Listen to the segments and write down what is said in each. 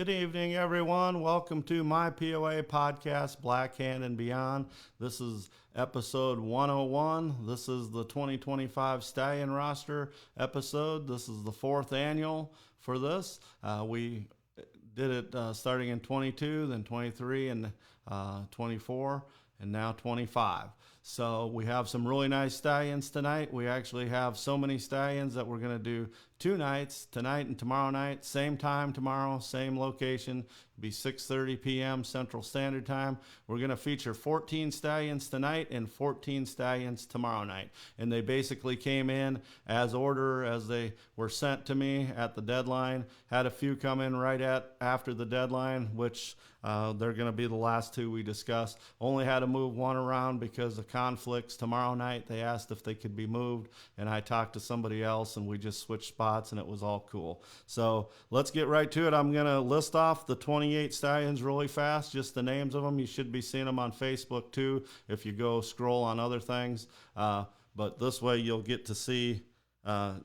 Good evening, everyone. Welcome to my POA podcast, Black Hand and Beyond. This is episode 101. This is the 2025 Stallion roster episode. This is the fourth annual for this. We did it starting in 22, then 23, and 24, and now 25. So we have some really nice stallions tonight. We actually have so many stallions that we're going to do two nights, tonight and tomorrow night. Same time tomorrow, same location. It'll be 6:30 p.m. Central Standard Time. We're going to feature 14 stallions tonight and 14 stallions tomorrow night. And they basically came in as order as they were sent to me at the deadline. Had a few come in right after the deadline, which they're going to be the last two we discussed. Only had to move one around because of conflicts. Tomorrow night they asked if they could be moved, and I talked to somebody else, and we just switched spots, and it was all cool. So let's get right to it. I'm going to list off the 28 stallions really fast, just the names of them. You should be seeing them on Facebook too if you go scroll on other things. But this way you'll get to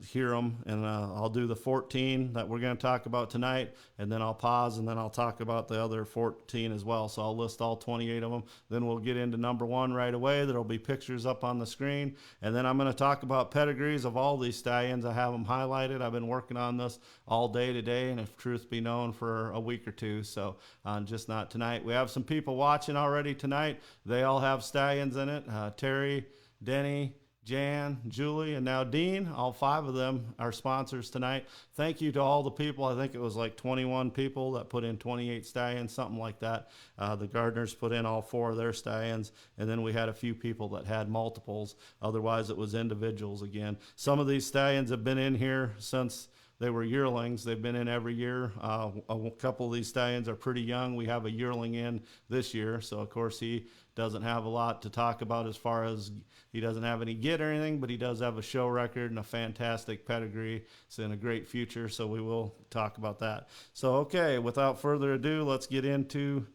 hear them, and I'll do the 14 that we're going to talk about tonight, and then I'll pause, and then I'll talk about the other 14 as well. So I'll list all 28 of them. Then we'll get into number one right away. There'll be pictures up on the screen, and then I'm going to talk about pedigrees of all these stallions. I have them highlighted. I've been working on this all day today, and if truth be known, for a week or two, so just not tonight. We have some people watching already tonight. They all have stallions in it. Terry, Denny, Jan, Julie, and now Dean. All five of them are sponsors tonight. Thank you to all the people. I think it was like 21 people that put in 28 stallions, something like that. The Gardners put in all four of their stallions, and then we had a few people that had multiples. Otherwise, it was individuals again. Some of these stallions have been in here since they were yearlings. They've been in every year. A couple of these stallions are pretty young. We have a yearling in this year, so of course he doesn't have a lot to talk about as far as he doesn't have any get or anything, but he does have a show record and a fantastic pedigree. It's in a great future, so we will talk about that. So, okay, without further ado, let's get into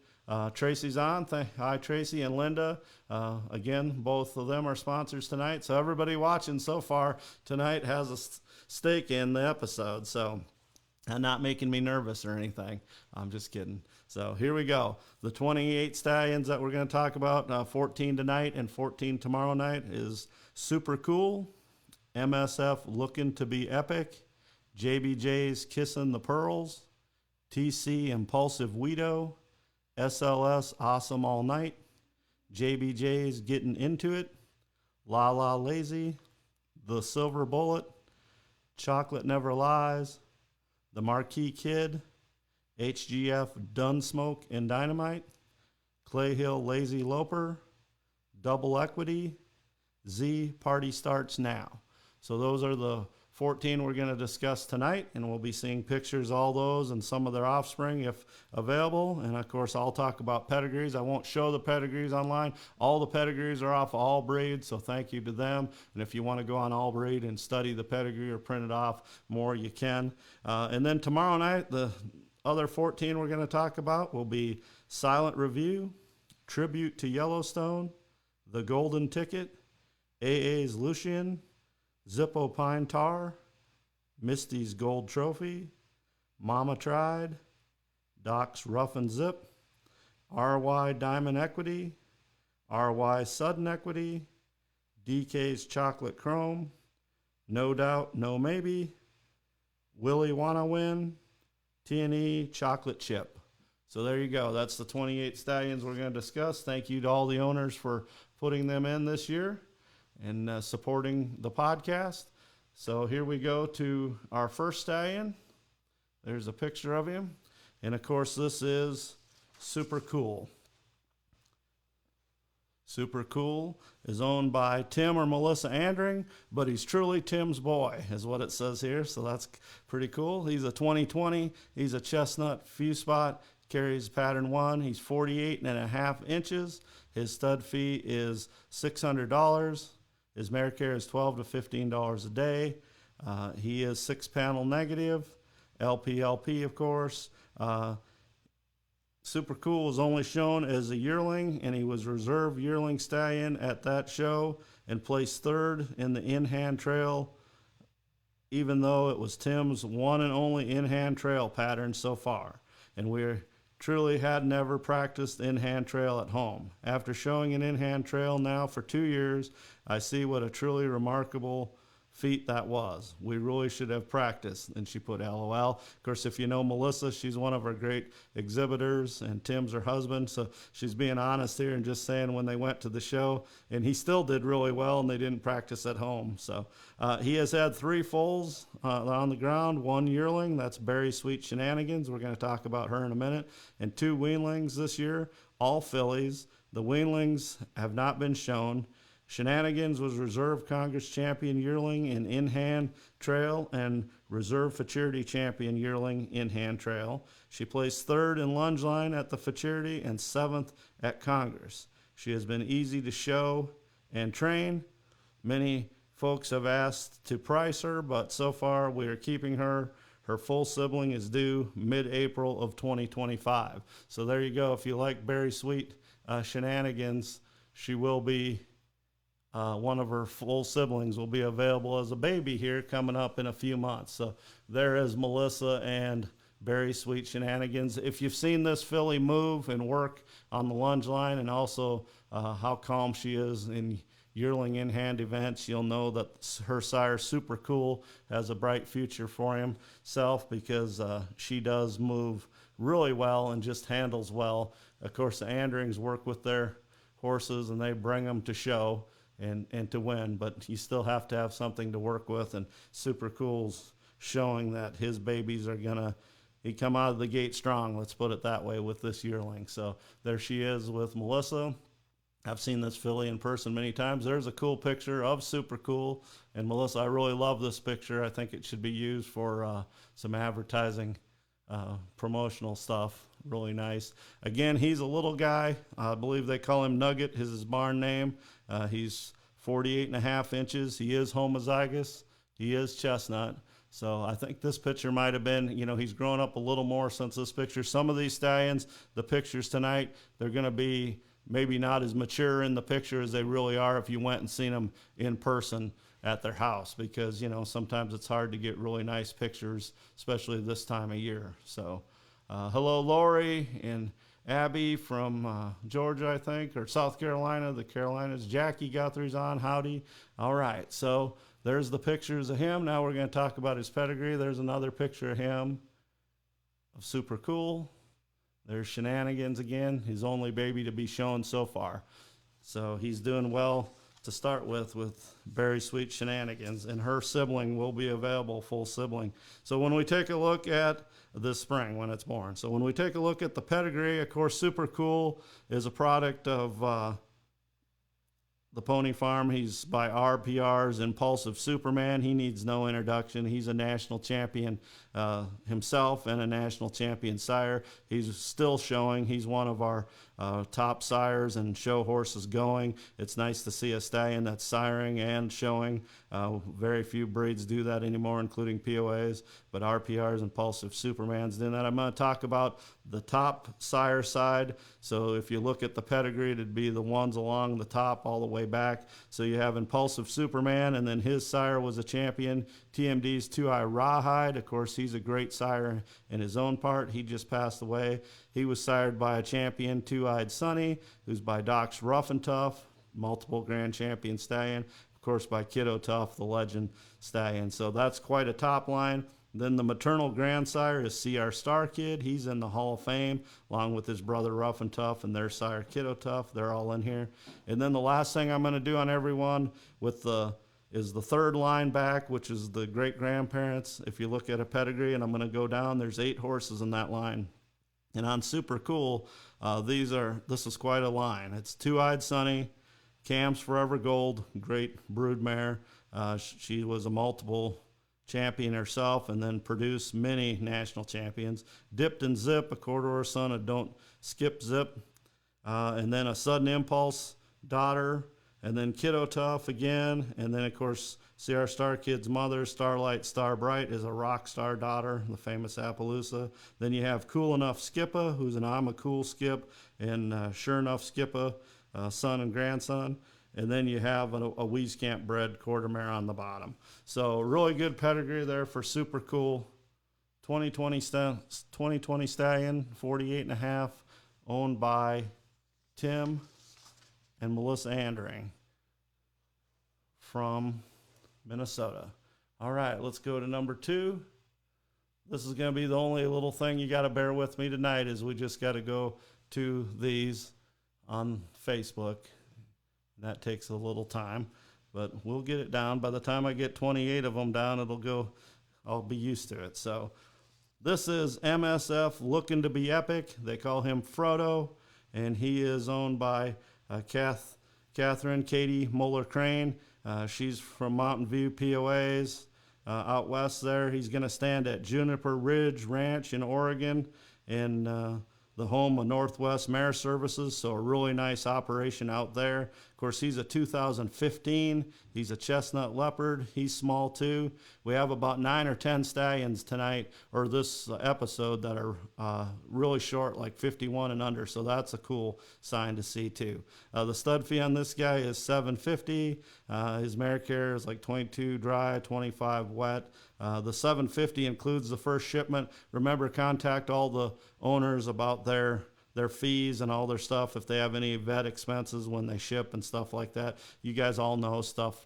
Tracy's on. Hi, Tracy and Linda. Again, both of them are sponsors tonight. So everybody watching so far tonight has a stake in the episode. So not making me nervous or anything. I'm just kidding. So here we go. The 28 stallions that we're going to talk about, 14 tonight and 14 tomorrow night, is Super Cool, MSF Looking to Be Epic, JBJ's Kissing the Pearls, TC Impulsive Weedo, SLS Awesome All Night, JBJ's Getting Into It, La La Lazy, The Silver Bullet, Chocolate Never Lies, The Marquee Kid, HGF Dunsmoke and Dynamite, Clay Hill Lazy Loper, Double Equity, Z Party Starts Now. So those are the 14 we're going to discuss tonight, and we'll be seeing pictures of all those and some of their offspring if available. And of course, I'll talk about pedigrees. I won't show the pedigrees online. All the pedigrees are off All Breed, so thank you to them. And if you want to go on All Breed and study the pedigree or print it off more, you can. And then tomorrow night, the other 14 we're going to talk about will be Silent Review, Tribute to Yellowstone, The Golden Ticket, AA's Lucian, Zippo Pine Tar, Misty's Gold Trophy, Mama Tried, Doc's Rough and Zip, RY Diamond Equity, RY Sudden Equity, DK's Chocolate Chrome, No Doubt, No Maybe, Willie Wanna Win, T&E Chocolate Chip. So there you go. That's the 28 stallions we're going to discuss. Thank you to all the owners for putting them in this year and supporting the podcast. So here we go to our first stallion. There's a picture of him. And of course, this is Super Cool. Super Cool is owned by Tim or Melissa Andring, but he's truly Tim's boy, is what it says here. So that's pretty cool. He's a 2020. He's a chestnut few spot, carries pattern 1. He's 48.5 inches. His stud fee is $600. His mare care is $12 to $15 a day. He is 6-panel negative, LPLP, of course. Super Cool was only shown as a yearling, and he was reserve yearling stallion at that show and placed third in the in-hand trail, even though it was Tim's one and only in-hand trail pattern so far. and we truly had never practiced in-hand trail at home. After showing an in-hand trail now for 2 years, I see what a truly remarkable feat that was. We really should have practiced. And she put LOL. Of course, if you know Melissa, she's one of our great exhibitors, and Tim's her husband. So she's being honest here and just saying when they went to the show, and he still did really well, and they didn't practice at home. So he has had 3 foals on the ground, 1 yearling. That's Berry Sweet Shenanigans. We're going to talk about her in a minute. And 2 weanlings this year, all fillies. The weanlings have not been shown. Shenanigans was Reserve Congress champion yearling in hand trail and Reserve Futurity champion yearling in hand trail. She placed 3rd in lunge line at the Futurity and 7th at Congress. She has been easy to show and train. Many folks have asked to price her, but so far we are keeping her. Her full sibling is due mid-April of 2025. So there you go. If you like Berry Sweet Shenanigans, she will be one of her full siblings will be available as a baby here coming up in a few months. So there is Melissa and Berry Sweet Shenanigans. If you've seen this filly move and work on the lunge line, and also how calm she is in yearling in-hand events, you'll know that her sire, Super Cool, has a bright future for himself, because she does move really well and just handles well. Of course, the Anderings work with their horses and they bring them to show and to win, but you still have to have something to work with, and Super Cool's showing that his babies are gonna come out of the gate strong, let's put it that way, with this yearling. So there she is with Melissa. I've seen this filly in person many times. There's a cool picture of Super Cool and Melissa. I really love this picture. I think it should be used for some advertising, promotional stuff. Really nice. Again, he's a little guy. I believe they call him Nugget, his barn name. He's 48.5 inches. He is homozygous. He is chestnut. So I think this picture might have been, he's grown up a little more since this picture. Some of these stallions, the pictures tonight, they're going to be maybe not as mature in the picture as they really are if you went and seen them in person at their house, because, sometimes it's hard to get really nice pictures, especially this time of year. So hello, Lori and Abby from Georgia, I think, or South Carolina, the Carolinas. Jackie Guthrie's on. Howdy. All right, so there's the pictures of him. Now we're going to talk about his pedigree. There's another picture of him, of Super Cool. There's Shenanigans again, his only baby to be shown so far. So he's doing well to start with Berry Sweet Shenanigans, and her sibling will be available, full sibling. So when we take a look at this spring, when it's born. So when we take a look at the pedigree, of course, Super Cool is a product of the Pony Farm. He's by RPR's Impulsive Superman. He needs no introduction. He's a national champion himself and a national champion sire. He's still showing. He's one of our top sires and show horses going. It's nice to see a stallion that's siring and showing. Very few breeds do that anymore, including POAs, but RPR's Impulsive Superman's doing that. I'm going to talk about the top sire side. So if you look at the pedigree, it'd be the ones along the top all the way back. So you have Impulsive Superman, and then his sire was a champion, TMD's Two-Eye Rawhide. Of course, he's a great sire in his own part. He just passed away. He was sired by a champion, Two-Eyed Sunny, who's by Doc's Rough and Tough, multiple grand champion stallion. Of course, by Kiddo Tough, the legend stallion. So that's quite a top line. Then the maternal grandsire is CR Star Kid. He's in the Hall of Fame, along with his brother Rough and Tough and their sire Kiddo Tough. They're all in here. And then the last thing I'm going to do on everyone is the third line back, which is the great-grandparents. If you look at a pedigree, and I'm going to go down, there's 8 horses in that line. And on Super Cool, this is quite a line. It's Two-Eyed Sunny, Cam's Forever Gold, great brood mare. She was a multiple champion herself, and then produced many national champions. Dipped and Zip, a quarter son of Don't Skip Zip, and then a Sudden Impulse daughter, and then Kiddo Tough again, and then of course CR Star Kid's mother, Starlight Star Bright, is a rock star daughter, the famous Appaloosa. Then you have Cool Enough Skippa, who's an I'm a Cool Skip, and Sure Enough Skippa, son and grandson. And then you have a Wieskamp bred quarter mare on the bottom. So really good pedigree there for Super Cool. 2020 Stallion, 48.5, owned by Tim and Melissa Andring from Minnesota. All right, let's go to number 2. This is going to be the only little thing you got to bear with me tonight, is we just got to go to these on Facebook. That takes a little time, but we'll get it down. By the time I get 28 of them down, I'll be used to it. So this is MSF Looking to Be Epic. They call him Frodo, and he is owned by Catherine Katie Moeller-Crane. She's from Mountain View POAs out west there. He's going to stand at Juniper Ridge Ranch in Oregon, in the home of Northwest Mare Services, so a really nice operation out there. Of course, he's a 2015. He's a chestnut leopard. He's small too. We have about 9 or 10 stallions tonight, or this episode, that are really short, like 51 and under, so that's a cool sign to see too. The stud fee on this guy is $750. His mare care is like 22 dry, 25 wet. The $750 includes the first shipment. Remember, contact all the owners about their fees and all their stuff if they have any vet expenses when they ship and stuff like that. You guys all know stuff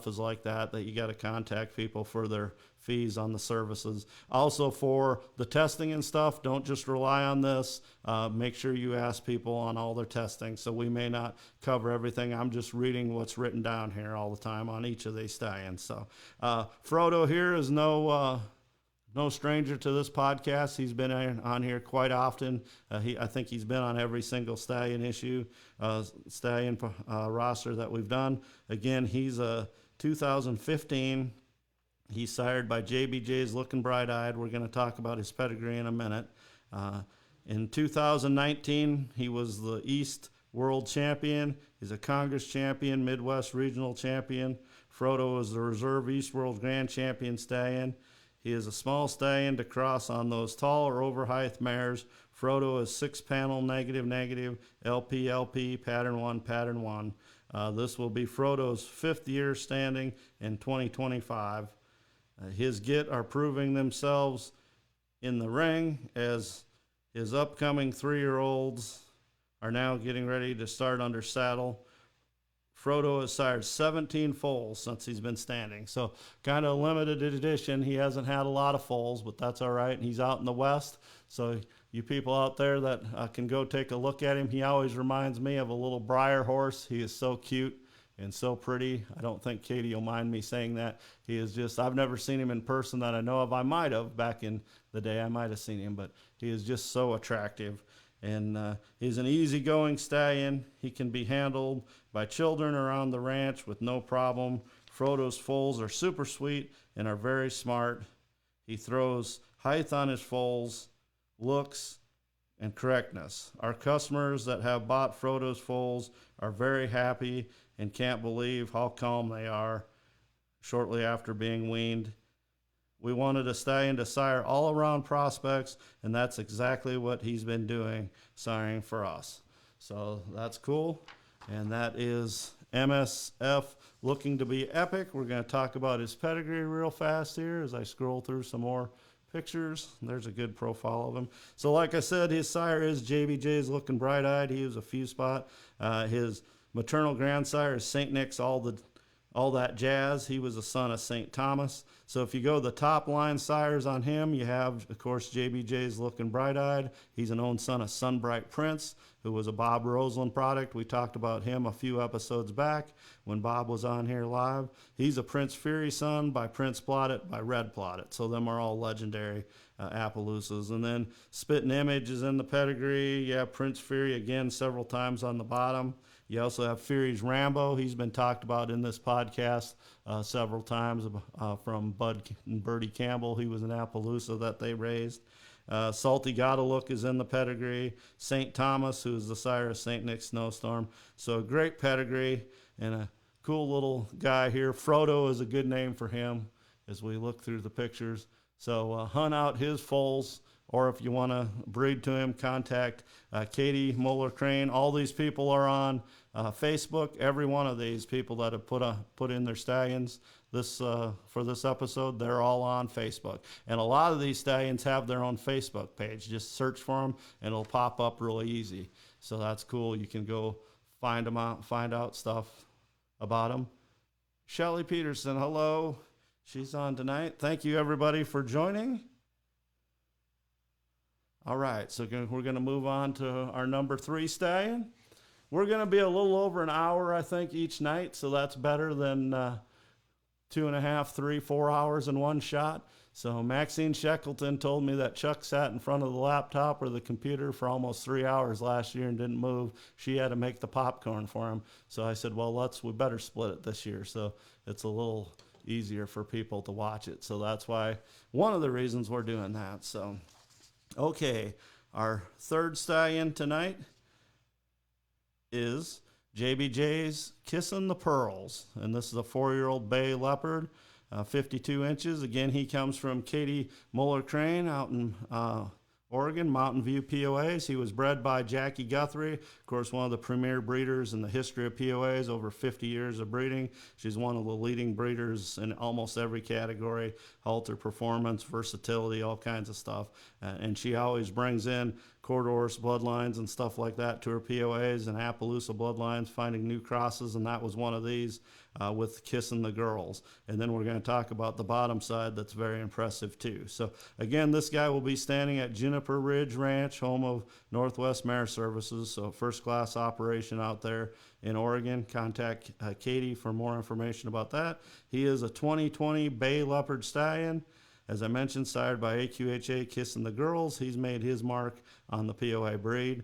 is like that you got to contact people for their fees on the services. Also, for the testing and stuff, don't just rely on this. Make sure you ask people on all their testing. So we may not cover everything. I'm just reading what's written down here all the time on each of these stallions. So Frodo here is no stranger to this podcast. He's been on here quite often. I think he's been on every single stallion roster that we've done. Again, he's a 2015. He's sired by JBJ's Looking Bright-Eyed. We're going to talk about his pedigree in a minute. In 2019, he was the East World Champion. He's a Congress Champion, Midwest Regional Champion. Frodo is the Reserve East World Grand Champion stallion. He is a small stallion to cross on those tall or overheight mares. Frodo is 6-panel negative, LP, pattern 1. This will be Frodo's 5th year standing in 2025. His git are proving themselves in the ring, as his upcoming 3-year-olds are now getting ready to start under saddle. Frodo has sired 17 foals since he's been standing. So kind of a limited edition. He hasn't had a lot of foals, but that's all right. And he's out in the West. So you people out there that can go take a look at him, he always reminds me of a little Breyer horse. He is so cute and so pretty. I don't think Katie will mind me saying that. He is just, I've never seen him in person that I know of. I might have back in the day. I might have seen him, but he is just so attractive. And he's an easygoing stallion. He can be handled by children around the ranch with no problem. Frodo's foals are super sweet and are very smart. He throws height on his foals, looks, and correctness. Our customers that have bought Frodo's foals are very happy and can't believe how calm they are shortly after being weaned. We wanted a stallion to sire all around prospects, and that's exactly what he's been doing, siring for us. So that's cool. And that is MSF Looking to Be Epic. We're going to talk about his pedigree real fast here as I scroll through some more pictures. There's a good profile of him. So like I said, his sire is JBJ's Looking Bright-Eyed. He was a few spot. His maternal grandsire is St. Nick's All That Jazz. He was a son of St. Thomas. So if you go the top line sires on him, you have, of course, JBJ's Looking Bright-Eyed. He's an own son of Sunbright Prince, who was a Bob Roseland product. We talked about him a few episodes back when Bob was on here live. He's a Prince Fury son by Prince Plotted by Red Plotted. So them are all legendary Appaloosas. And then Spitting Image is in the pedigree. You have Prince Fury again several times on the bottom. You also have Fury's Rambo. He's been talked about in this podcast several times from Bud and Bertie Campbell. He was an Appaloosa that they raised. Salty Gotta Look is in the pedigree. St. Thomas, who is the sire of St. Nick's Snowstorm. So a great pedigree and a cool little guy here. Frodo is a good name for him as we look through the pictures. So hunt out his foals or if you want to breed to him, contact Katie Moeller Crane. All these people are on Facebook. Every one of these people that have put in their stallions for this episode, they're all on Facebook. And a lot of these stallions have their own Facebook page. Just search for them, and it'll pop up really easy. So that's cool. You can go find them out, find out stuff about them. Shelly Peterson, hello. She's on tonight. Thank you, everybody, for joining. All right, so we're going to move on to our number 3 stallion. We're going to be a little over an hour, I think, each night, so that's better than 2.5, 3, 4 hours in one shot. So Maxine Shackleton told me that Chuck sat in front of the laptop or the computer for almost 3 hours last year and didn't move. She had to make the popcorn for him. So I said, well, we better split it this year, so it's a little easier for people to watch it. So that's why, one of the reasons we're doing that. So, okay, our third stallion tonight is JBJ's Kissin' the Pearls, and this is a 4-year-old bay leopard, 52 inches. Again, he comes from Katie Moeller Crane out in Oregon, Mountain View POAs. He was bred by Jackie Guthrie, of course, one of the premier breeders in the history of POAs, over 50 years of breeding. She's one of the leading breeders in almost every category, halter performance, versatility, all kinds of stuff. And she always brings in quarter horse bloodlines and stuff like that to her POAs, and Appaloosa bloodlines, finding new crosses, and that was one of these with Kissin' the Girls. And then we're going to talk about the bottom side that's very impressive too. So again, this guy will be standing at Juniper Ridge Ranch, home of Northwest Mare Services, so first class operation out there in Oregon. Contact Katie for more information about that. He is a 2020 Bay Leopard Stallion. As I mentioned, sired by AQHA Kissin' the Girls. He's made his mark on the POA breed,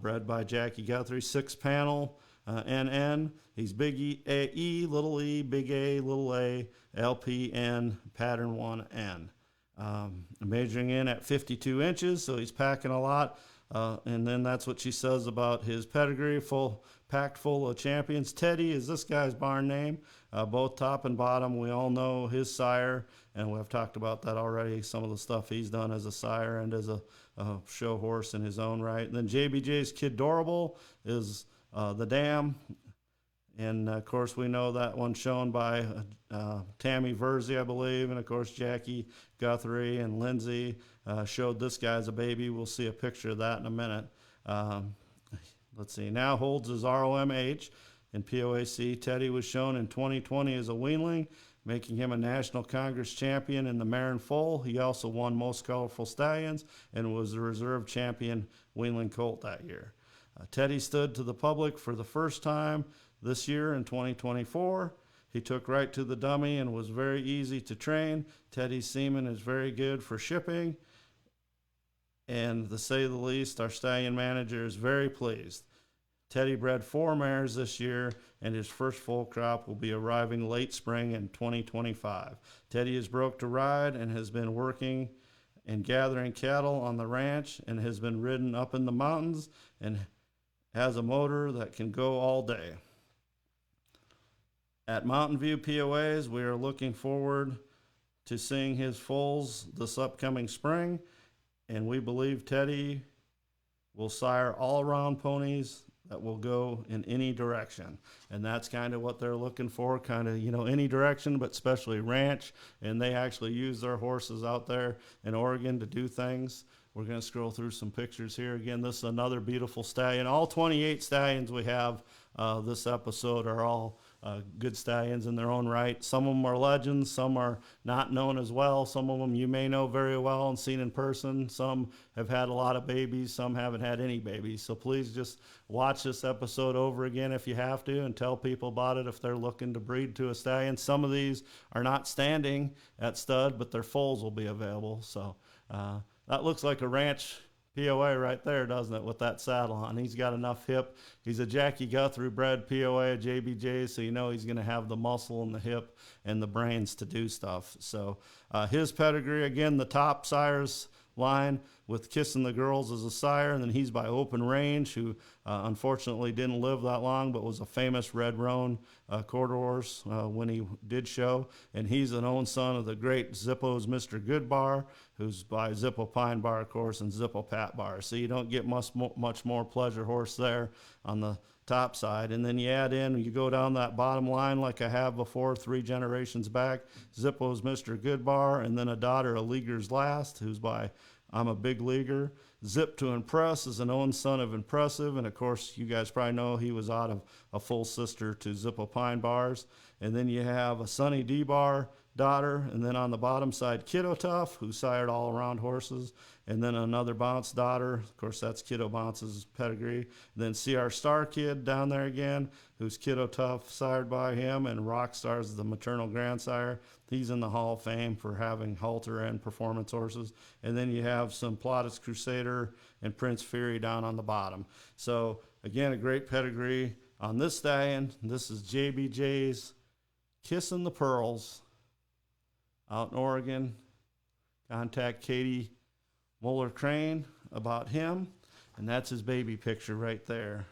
bred by Jackie Guthrie, 6-panel NN. He's big E, little e, big A, little a, LPN, pattern 1N. Measuring in at 52 inches, so he's packing a lot. And then that's what she says about his pedigree, packed full of champions. Teddy is this guy's barn name, both top and bottom. We all know his sire, and we've talked about that already, some of the stuff he's done as a sire and as a show horse in his own right. And then JBJ's Kid Dorable is the dam. And, of course, we know that one shown by Tammy Verzi, I believe. And, of course, Jackie Guthrie and Lindsay showed this guy as a baby. We'll see a picture of that in a minute. Let's see. Now holds his ROMH in POAC. Teddy was shown in 2020 as a weanling, making him a National Congress champion in the Marin Foal. He also won Most Colorful Stallions and was the reserve champion weanling colt that year. Teddy stood to the public for the first time this year in 2024. He took right to the dummy and was very easy to train. Teddy's semen is very good for shipping. And to say the least, our stallion manager is very pleased. Teddy bred 4 mares this year, and his first full crop will be arriving late spring in 2025. Teddy is broke to ride and has been working and gathering cattle on the ranch and has been ridden up in the mountains and has a motor that can go all day. At Mountain View POAs, we are looking forward to seeing his foals this upcoming spring, and we believe Teddy will sire all-around ponies that will go in any direction. And that's kind of what they're looking for, kind of, any direction, but especially ranch. And they actually use their horses out there in Oregon to do things. We're going to scroll through some pictures here. Again, this is another beautiful stallion. All 28 stallions we have this episode are all good stallions in their own right. Some of them are legends. Some are not known as well. Some of them you may know very well and seen in person. Some have had a lot of babies. Some haven't had any babies. So please just watch this episode over again if you have to, and tell people about it if they're looking to breed to a stallion. Some of these are not standing at stud, but their foals will be available. So that looks like a ranch POA right there, doesn't it, with that saddle on? He's got enough hip. He's a Jackie Guthrie bred POA, JBJ, so he's going to have the muscle and the hip and the brains to do stuff. So his pedigree, again, the top sires line with Kissing the Girls as a sire, and then he's by Open Range, who unfortunately didn't live that long, but was a famous Red Roan quarter horse when he did show. And he's an own son of the great Zippo's Mr. Goodbar, who's by Zippo Pine Bar, of course, and Zippo Pat Bar. So you don't get much more pleasure horse there on the top side. And then you add in, you go down that bottom line like I have before, 3 generations back, Zippo's Mr. Goodbar, and then a daughter of Leaguer's Last, who's by I'm a Big Leaguer. Zip to Impress is an own son of Impressive, and of course you guys probably know he was out of a full sister to Zippo Pine Bars. And then you have a Sunny D Bar daughter, and then on the bottom side Kiddo Tough, who sired all around horses, and then another Bounce daughter, of course that's Kiddo Bounce's pedigree. And then CR Star Kid down there again, who's Kiddo Tough, sired by him, and Rockstar's the maternal grandsire. He's in the Hall of Fame for having halter and performance horses. And then you have some Plottis Crusader and Prince Fury down on the bottom. So again, a great pedigree on this stallion. This is JBJ's Kissing the Pearls out in Oregon. Contact Katie Muller Crane about him, and that's his baby picture right there.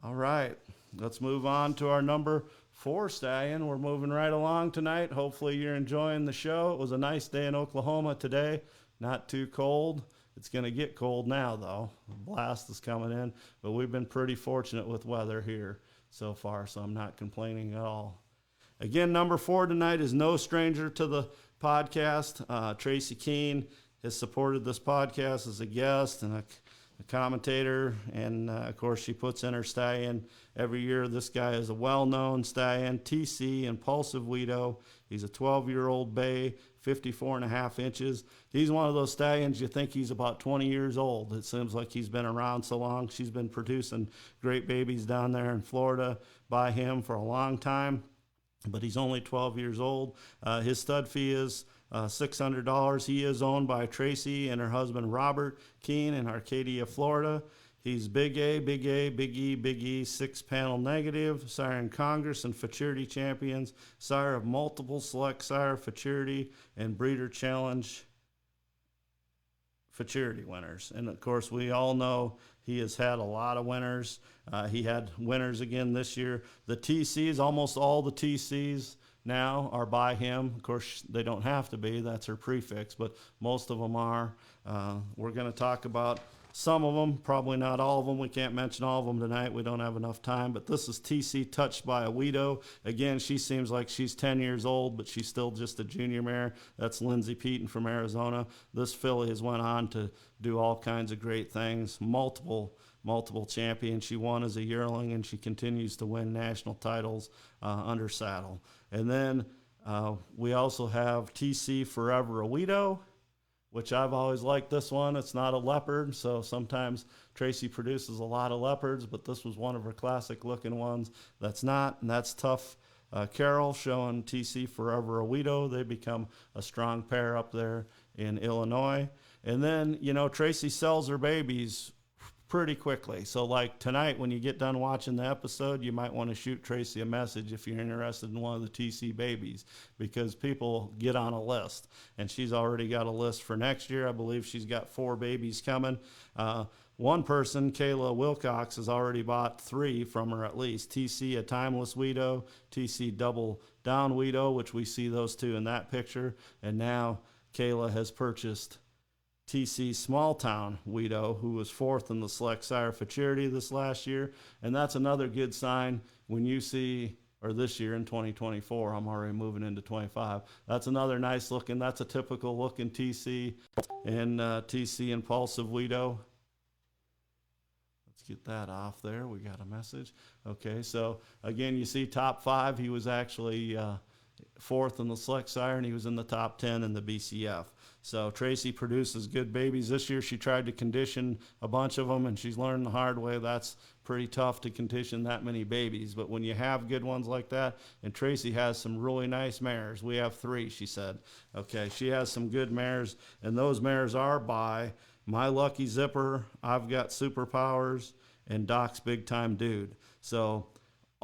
All right, let's move on to our number 4 stallion. We're moving right along tonight. Hopefully you're enjoying the show. It was a nice day in Oklahoma today, not too cold. It's going to get cold now though. The blast is coming in, but we've been pretty fortunate with weather here so far, so I'm not complaining at all. Again, number 4 tonight is no stranger to the podcast. Tracy Keene has supported this podcast as a guest and a commentator, and of course she puts in her stallion every year. This guy is a well-known stallion, TC Impulsive Weedo. He's a 12-year-old bay, 54.5 inches. He's one of those stallions you think he's about 20 years old. It seems like he's been around so long. She's been producing great babies down there in Florida by him for a long time, but he's only 12 years old. His stud fee is $600. He is owned by Tracy and her husband Robert Keene in Arcadia, Florida. He's Big A, Big A, Big E, Big E, 6-panel negative, sire in Congress and Futurity champions, sire of multiple select sire Futurity and Breeder Challenge Futurity winners. And of course, we all know he has had a lot of winners. He had winners again this year. The TCs, almost all the TCs now are by him. Of course, they don't have to be. That's her prefix, but most of them are. We're going to talk about some of them, probably not all of them. We can't mention all of them tonight. We don't have enough time, but this is TC Touched by a Weedo. Again, she seems like she's 10 years old, but she's still just a junior mare. That's Lindsay Peaton from Arizona. This filly has went on to do all kinds of great things, multiple champion. She won as a yearling, and she continues to win national titles under saddle. And then we also have TC Forever a Weedo, which I've always liked this one. It's not a leopard, so sometimes Tracy produces a lot of leopards, but this was one of her classic looking ones that's not, and that's Tough Carol showing TC Forever a Weedo. They become a strong pair up there in Illinois. And then, you know, Tracy sells her babies pretty quickly. So like tonight, when you get done watching the episode, you might want to shoot Tracy a message if you're interested in one of the TC babies, because people get on a list, and she's already got a list for next year. I believe she's got 4 babies coming. One person, Kayla Wilcox, has already bought 3 from her at least. TC, a Timeless Weedo, TC Double Down Weedo, which we see those 2 in that picture. And now Kayla has purchased TC Small Town Weedo, who was 4th in the Select Sire Futurity this last year. And that's another good sign when you see, or this year in 2024, I'm already moving into 25. That's another nice looking, that's a typical looking TC and TC Impulsive Weedo. Let's get that off there. We got a message. Okay, so again, you see top 5. He was actually 4th in the Select Sire, and he was in the top 10 in the BCF. So Tracy produces good babies. This year she tried to condition a bunch of them, and she's learned the hard way. That's pretty tough to condition that many babies. But when you have good ones like that, and Tracy has some really nice mares. We have 3, she said. Okay, she has some good mares, and those mares are by My Lucky Zipper, I've Got Superpowers, and Doc's Big Time Dude. So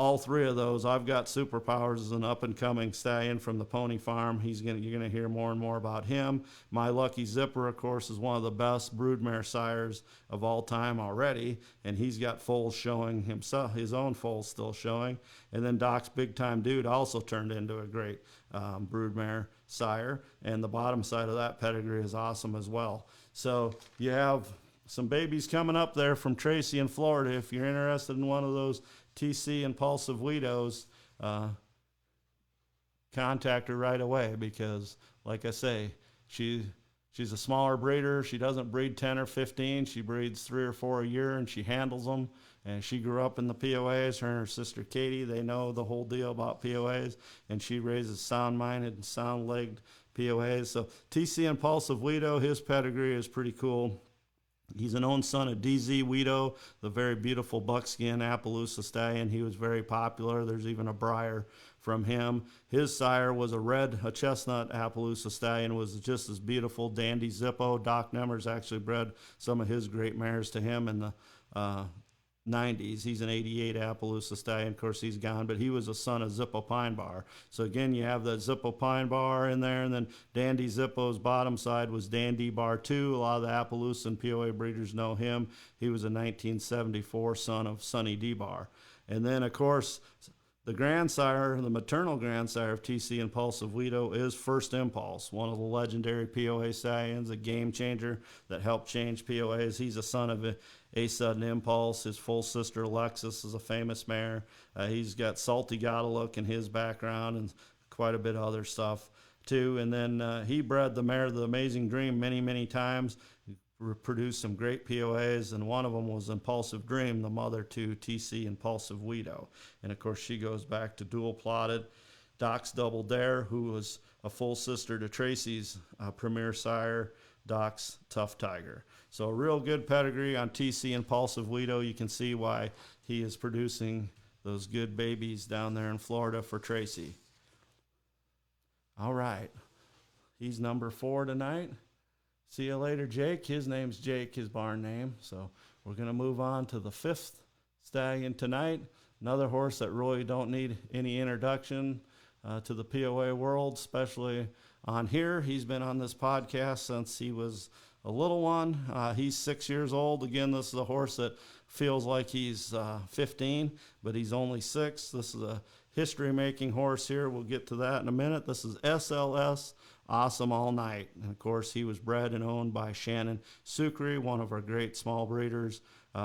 all three of those. I've got Superpowers as an up-and-coming stallion from the Pony Farm. You're gonna hear more and more about him. My Lucky Zipper, of course, is one of the best broodmare sires of all time already, and he's got foals showing himself, his own foals still showing. And then Doc's Big Time Dude also turned into a great broodmare sire, and the bottom side of that pedigree is awesome as well. So you have some babies coming up there from Tracy in Florida. If you're interested in one of those TC Impulsive Weedos, contact her right away, because like I say, she's a smaller breeder. She doesn't breed 10 or 15. She breeds 3 or 4 a year, and she handles them. And she grew up in the POAs. Her and her sister Katie, they know the whole deal about POAs, and she raises sound-minded and sound-legged POAs. So TC Impulsive Weedo, his pedigree is pretty cool. He's an own son of DZ Weedo, the very beautiful buckskin Appaloosa stallion. He was very popular. There's even a Briar from him. His sire was a chestnut Appaloosa stallion, was just as beautiful. Dandy Zippo. Doc Nemmers actually bred some of his great mares to him in the 90s. He's an 88 Appaloosa stallion. Of course, he's gone, but he was a son of Zippo Pine Bar. So again, you have the Zippo Pine Bar in there, and then Dandy Zippo's bottom side was Dandy Bar 2. A lot of the Appaloosa and POA breeders know him. He was a 1974 son of Sonny D Bar. And then, of course, the grandsire, the maternal grandsire of TC Impulsive Weedo is First Impulse, one of the legendary POA stallions, a game changer that helped change POAs. He's a son of a sudden Impulse. His full sister Alexis is a famous mare. He's got Salty Gotta Look in his background and quite a bit of other stuff too. And then he bred the mare The Amazing Dream many, many times. Produced some great POAs, and one of them was Impulsive Dream, the mother to TC Impulsive Weedo. And of course, she goes back to dual plotted Doc's Double Dare, who was a full sister to Tracy's premier sire, Doc's Tough Tiger. So a real good pedigree on TC Impulsive Weedo. You can see why he is producing those good babies down there in Florida for Tracy. All right, he's number 4 tonight. See you later, Jake. His name's Jake, his barn name. So we're going to move on to the 5th stallion tonight. Another horse that really don't need any introduction to the POA world, especially on here. He's been on this podcast since he was a little one. He's 6 years old. Again, this is a horse that feels like he's 15, but he's only 6. This is a history-making horse here. We'll get to that in a minute. This is SLS. Awesome All Night. And of course, he was bred and owned by Shannon Sucre, one of our great small breeders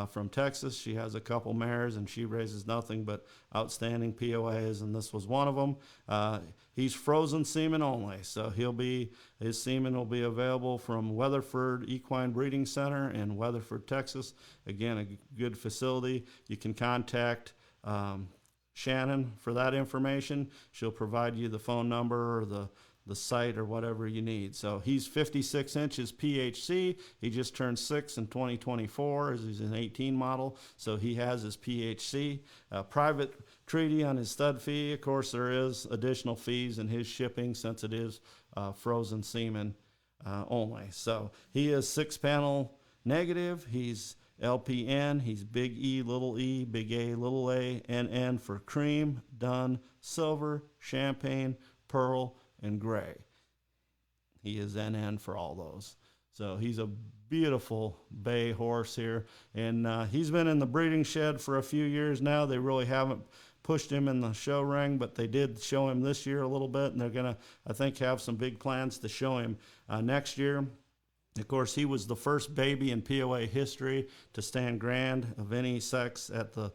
from Texas. She has a couple mares, and she raises nothing but outstanding POAs, and this was one of them. He's frozen semen only, so his semen will be available from Weatherford Equine Breeding Center in Weatherford, Texas. Again, a good facility. You can contact Shannon for that information. She'll provide you the phone number or the site or whatever you need. So he's 56 inches PHC. He just turned 6 in 2024 as he's an 18 model. So he has his PHC. Private treaty on his stud fee. Of course, there is additional fees in his shipping since it is frozen semen only. So he is 6-panel negative. He's LPN. He's big E, little e, big A, little a, NN for cream, dun, silver, champagne, pearl, and gray. He is NN for all those. So he's a beautiful bay horse here. And he's been in the breeding shed for a few years now. They really haven't pushed him in the show ring, but they did show him this year a little bit, and they're going to, I think, have some big plans to show him next year. Of course, he was the first baby in POA history to stand grand of any sex at the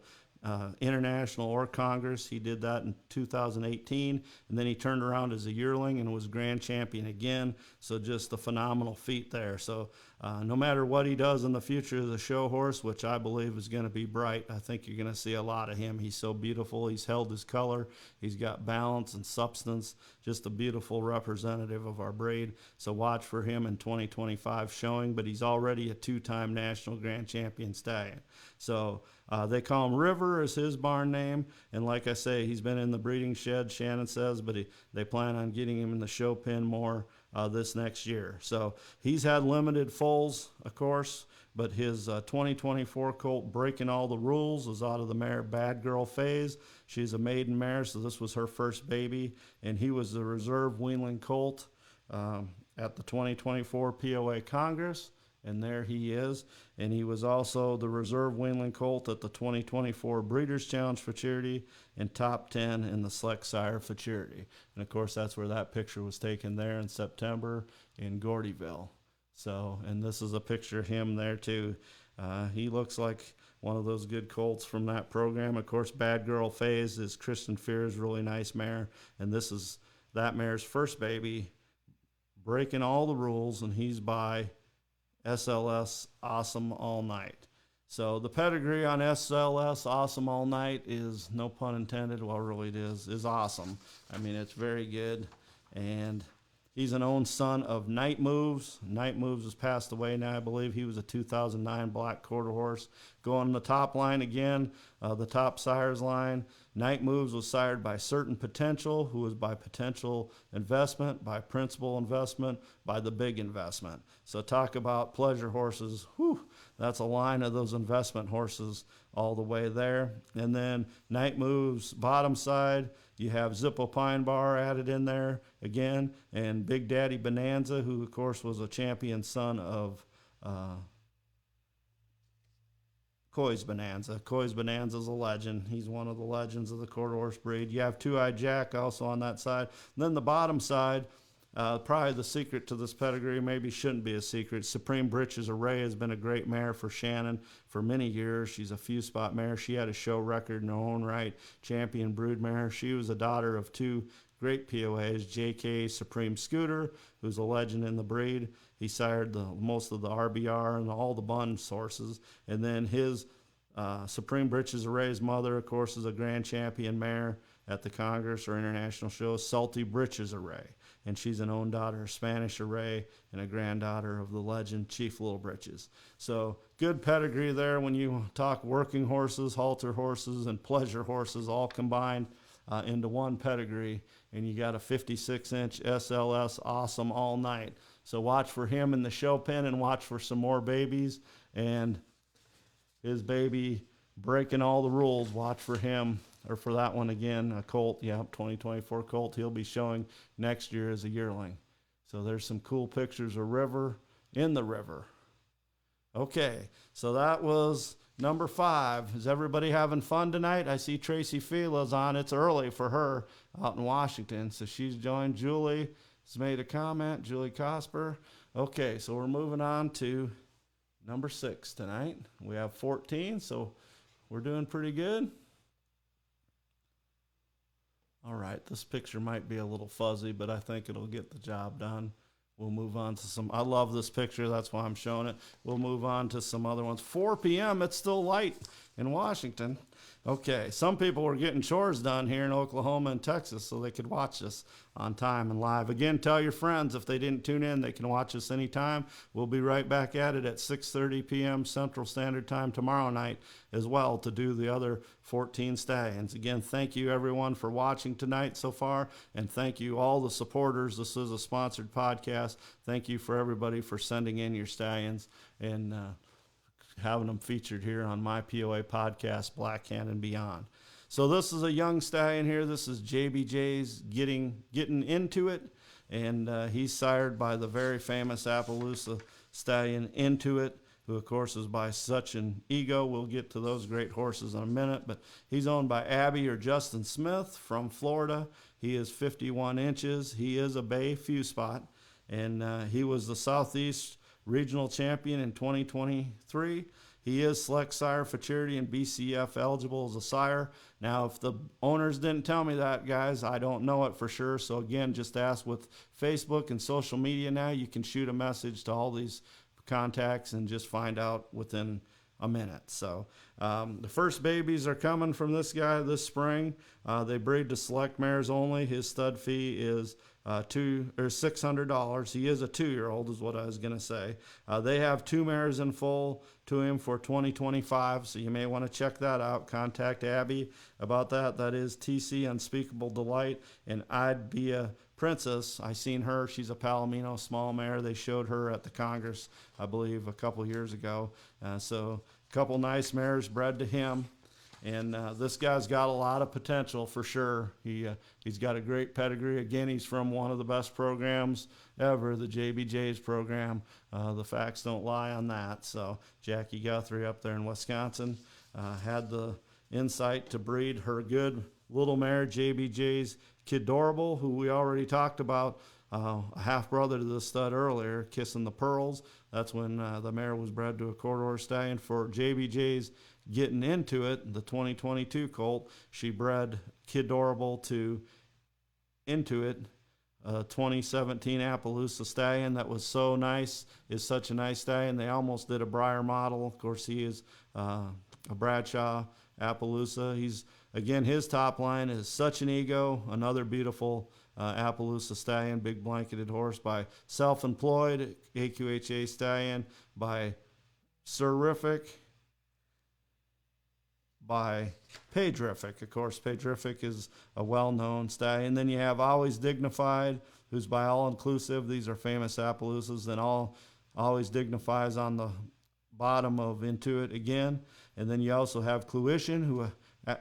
International or Congress. He did that in 2018, and then he turned around as a yearling and was grand champion again. So just a phenomenal feat there. So no matter what he does in the future as a show horse, which I believe is going to be bright, I think you're going to see a lot of him. He's so beautiful. He's held his color. He's got balance and substance. Just a beautiful representative of our breed. So watch for him in 2025 showing, but he's already a 2-time national grand champion stallion. So they call him River is his barn name. And like I say, he's been in the breeding shed, Shannon says, but they plan on getting him in the show pen more this next year. So he's had limited foals, of course, but his 2024 colt Breaking All the Rules is out of the mare Bad Girl phase. She's a maiden mare, so this was her first baby, and he was the reserve weanling colt at the 2024 POA Congress, and there he is. And he was also the reserve weanling colt at the 2024 Breeders' Challenge Futurity and top 10 in the Select Sire Futurity. And of course, that's where that picture was taken there in September in Gordyville. So, and this is a picture of him there too. He looks like one of those good colts from that program. Of course, Bad Girl phase is Kristen Fear's really nice mare, and this is that mare's first baby, Breaking All the Rules, and he's by SLS Awesome All Night. So the pedigree on SLS Awesome All Night is, no pun intended, well really it is awesome. I mean, it's very good, and he's an own son of Night Moves. Night Moves has passed away now, I believe. He was a 2009 black quarter horse. Going the top line again, the top sires line. Night Moves was sired by Certain Potential, who was by Potential Investment, by Principal Investment, by The Big Investment. So talk about pleasure horses. Whew, that's a line of those investment horses all the way there. And then Night Moves bottom side, you have Zippo Pine Bar added in there again, and Big Daddy Bonanza, who of course was a champion son of Coy's Bonanza. Coy's Bonanza is a legend. He's one of the legends of the quarter horse breed. You have Two-Eyed Jack also on that side. And then the bottom side, probably the secret to this pedigree, maybe shouldn't be a secret. Supreme Britches Array has been a great mare for Shannon for many years. She's a few spot mare. She had a show record in her own right, champion brood mare. She was a daughter of two great POAs, JK Supreme Scooter, who's a legend in the breed. He sired most of the RBR and all the bun sources. And then his Supreme Britches Array's mother, of course, is a grand champion mare at the Congress or international shows, Salty Britches Array. And she's an own daughter of Spanish Array and a granddaughter of the legend Chief Little Britches. So good pedigree there when you talk working horses, halter horses, and pleasure horses all combined into one pedigree. And you got a 56-inch SLS Awesome All Night. So watch for him in the show pen and watch for some more babies. And his baby Breaking All the Rules, watch for him, or for that one again, a colt, yeah, 2024 colt. He'll be showing next year as a yearling. So there's some cool pictures of River in the river. Okay, so that was number 5. Is everybody having fun tonight? I see Tracy Fila's on. It's early for her out in Washington, so she's joined. Julie has made a comment, Julie Cosper. Okay, so we're moving on to number 6 tonight. We have 14, so we're doing pretty good. All right, this picture might be a little fuzzy, but I think it'll get the job done. We'll move on to some, I love this picture, that's why I'm showing it. We'll move on to some other ones. 4 p.m., it's still light in Washington. Okay, some people were getting chores done here in Oklahoma and Texas so they could watch us on time and live. Again, tell your friends if they didn't tune in, they can watch us anytime. We'll be right back at it at 6:30 p.m. Central Standard Time tomorrow night as well to do the other 14 stallions. Again, thank you everyone for watching tonight so far, and thank you all the supporters. This is a sponsored podcast. Thank you for everybody for sending in your stallions and having them featured here on my POA podcast, Black Hand and Beyond. So this is a young stallion here. This is JBJ's getting into it, and he's sired by the very famous Appaloosa stallion Into It, who of course is by Such an Ego. We'll get to those great horses in a minute, but he's owned by Abby or Justin Smith from Florida. He is 51 inches. He is a bay few spot, and he was the Southeast Regional Champion in 2023. He is Select Sire Futurity and BCF eligible as a sire. Now, if the owners didn't tell me that, guys, I don't know it for sure. So again, just ask with Facebook and social media now. You can shoot a message to all these contacts and just find out within a minute. So the first babies are coming from this guy this spring. They breed to select mares only. His stud fee is $600. He is a 2-year-old is what I was going to say. They have 2 mares in full to him for 2025, so you may want to check that out. Contact Abby about that. That is TC Unspeakable Delight, and I'd be a Princess, I seen her. She's a Palomino small mare. They showed her at the Congress, I believe, a couple years ago. So a couple nice mares bred to him. And this guy's got a lot of potential for sure. He's got a great pedigree. Again, he's from one of the best programs ever, the JBJ's program. The facts don't lie on that. So Jackie Guthrie up there in Wisconsin had the insight to breed her good little mare, JBJ's Kidorable, who we already talked about, a half-brother to the stud earlier, Kissing the Pearls. That's when the mare was bred to a quarter horse stallion. For JBJ's Getting Into It, the 2022 colt, she bred Kidorable to Into It, 2017 Appaloosa stallion that was so nice, is such a nice stallion. They almost did a Breyer model. Of course, he is a Bradshaw Appaloosa. Again, his top line is Such an Ego, another beautiful Appaloosa stallion, big blanketed horse by Self-Employed, AQHA stallion, by Serific, by Paydrific. Of course, Paydrific is a well-known stallion. Then you have Always Dignified, who's by All Inclusive. These are famous Appaloosas. Then Always Dignifies on the bottom of Into It again. And then you also have Cluition, who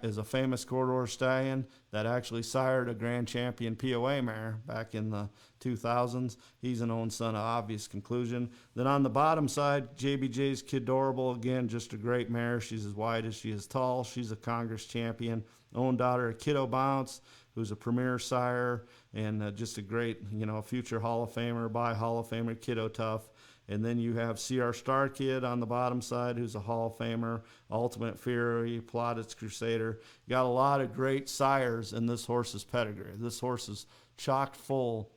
is a famous quarter horse stallion that actually sired a grand champion POA mare back in the 2000s. He's an own son of Obvious Conclusion. Then on the bottom side, JBJ's Kidorable, again, just a great mare. She's as wide as she is tall. She's a Congress champion. Own daughter of Kiddo Bounce, who's a premier sire and just a great, future Hall of Famer, by Hall of Famer Kiddo Tough. And then you have CR Star Kid on the bottom side, who's a Hall of Famer, Ultimate Fury, Plaudits Crusader. You got a lot of great sires in this horse's pedigree. This horse is chock full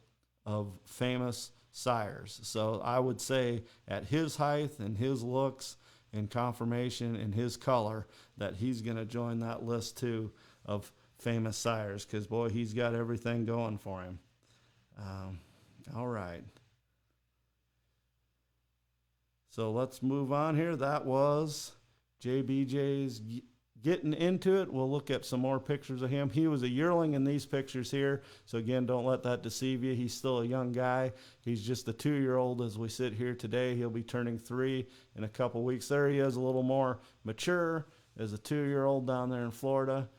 of famous sires. So I would say at his height and his looks and conformation and his color that he's going to join that list too of famous sires, because, boy, he's got everything going for him. All right. So let's move on here. That was JBJ's Getting Into It. We'll look at some more pictures of him. He was a yearling in these pictures here. So again, don't let that deceive you. He's still a young guy. He's just a 2-year-old as we sit here today. He'll be turning 3 in a couple weeks. There he is, a little more mature as a 2-year-old down there in Florida.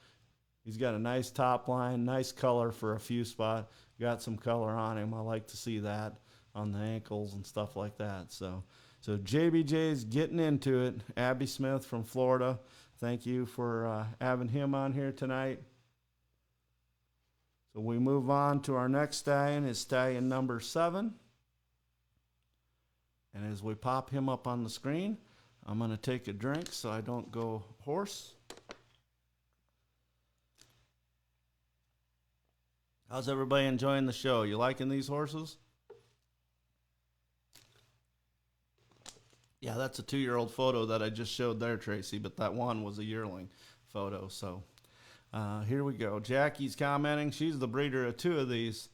He's got a nice top line, nice color for a few spot. Got some color on him. I like to see that on the ankles and stuff like that. So JBJ's Getting Into It. Abby Smith from Florida. Thank you for having him on here tonight. So we move on to our next stallion. Is stallion number 7. And as we pop him up on the screen, I'm going to take a drink so I don't go hoarse. How's everybody enjoying the show? You liking these horses? Yeah, that's a 2-year-old photo that I just showed there, Tracy, but that one was a yearling photo. So here we go. Jackie's commenting. She's the breeder of 2 of these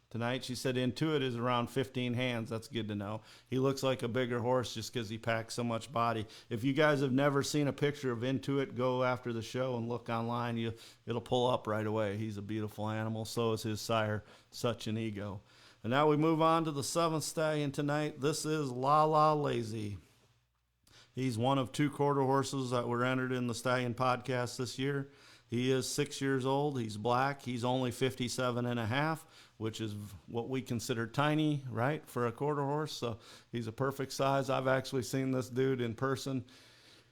tonight. She said Into It is around 15 hands. That's good to know. He looks like a bigger horse just because he packs so much body. If you guys have never seen a picture of Into It, go after the show and look online. It'll pull up right away. He's a beautiful animal. So is his sire, Such an Ego. And now we move on to the 7th stallion tonight. This is La La Lazy. He's one of 2 quarter horses that were entered in the Stallion podcast this year. He is 6 years old. He's black. He's only 57 and a half, which is what we consider tiny, right, for a quarter horse. So he's a perfect size. I've actually seen this dude in person.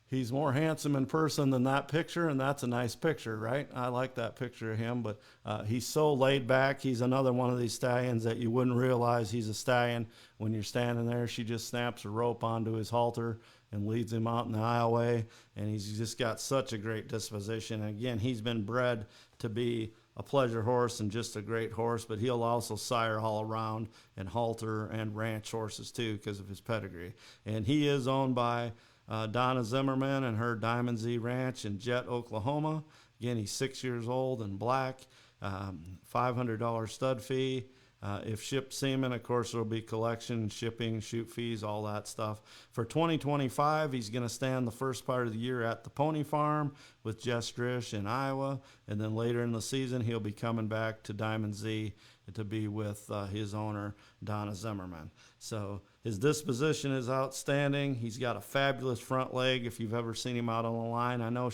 He's more handsome in person than that picture, and that's a nice picture, right? I like that picture of him, but he's so laid back. He's another one of these stallions that you wouldn't realize he's a stallion. When you're standing there, she just snaps a rope onto his halter and leads him out in the aisleway, and he's just got such a great disposition. And again, he's been bred to be a pleasure horse and just a great horse, but he'll also sire all around and halter and ranch horses too because of his pedigree. And he is owned by Donna Zimmerman and her Diamond Z Ranch in Jet, Oklahoma. Again, he's 6 years old and black. $500 stud fee. If shipped semen, of course, there will be collection, shipping, shoot fees, all that stuff. For 2025, he's going to stand the first part of the year at the Pony Farm with Jess Drish in Iowa. And then later in the season, he'll be coming back to Diamond Z to be with his owner, Donna Zimmerman. So his disposition is outstanding. He's got a fabulous front leg. If you've ever seen him out on the line, I know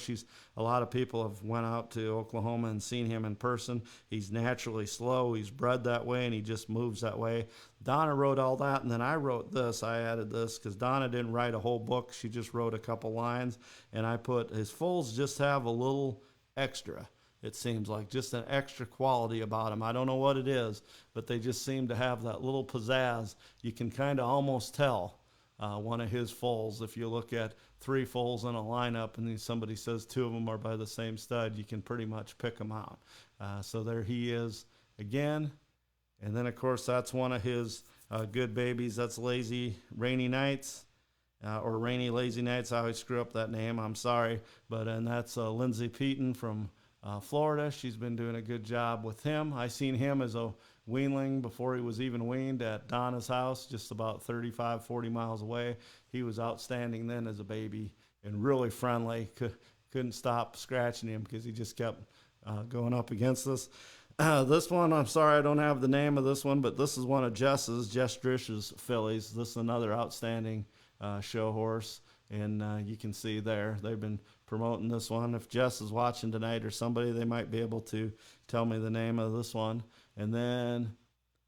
a lot of people have went out to Oklahoma and seen him in person. He's naturally slow. He's bred that way, and he just moves that way. Donna wrote all that, and then I wrote this. I added this because Donna didn't write a whole book. She just wrote a couple lines, and I put his foals just have a little extra. It seems like just an extra quality about them. I don't know what it is, but they just seem to have that little pizzazz. You can kind of almost tell one of his foals. If you look at 3 foals in a lineup and then somebody says 2 of them are by the same stud, you can pretty much pick them out. So there he is again. And then, of course, that's one of his good babies. That's Lazy Rainy Nights. Or Rainy Lazy Nights. I always screw up that name. I'm sorry. And that's Lindsay Peaton from Florida. She's been doing a good job with him. I seen him as a weanling before he was even weaned at Donna's house, just about 35, 40 miles away. He was outstanding then as a baby and really friendly. Couldn't stop scratching him because he just kept going up against us. This one, I'm sorry I don't have the name of this one, but this is one of Jess Drish's fillies. This is another outstanding show horse, and you can see there they've been promoting this one. If Jess is watching tonight or somebody, they might be able to tell me the name of this one. And then,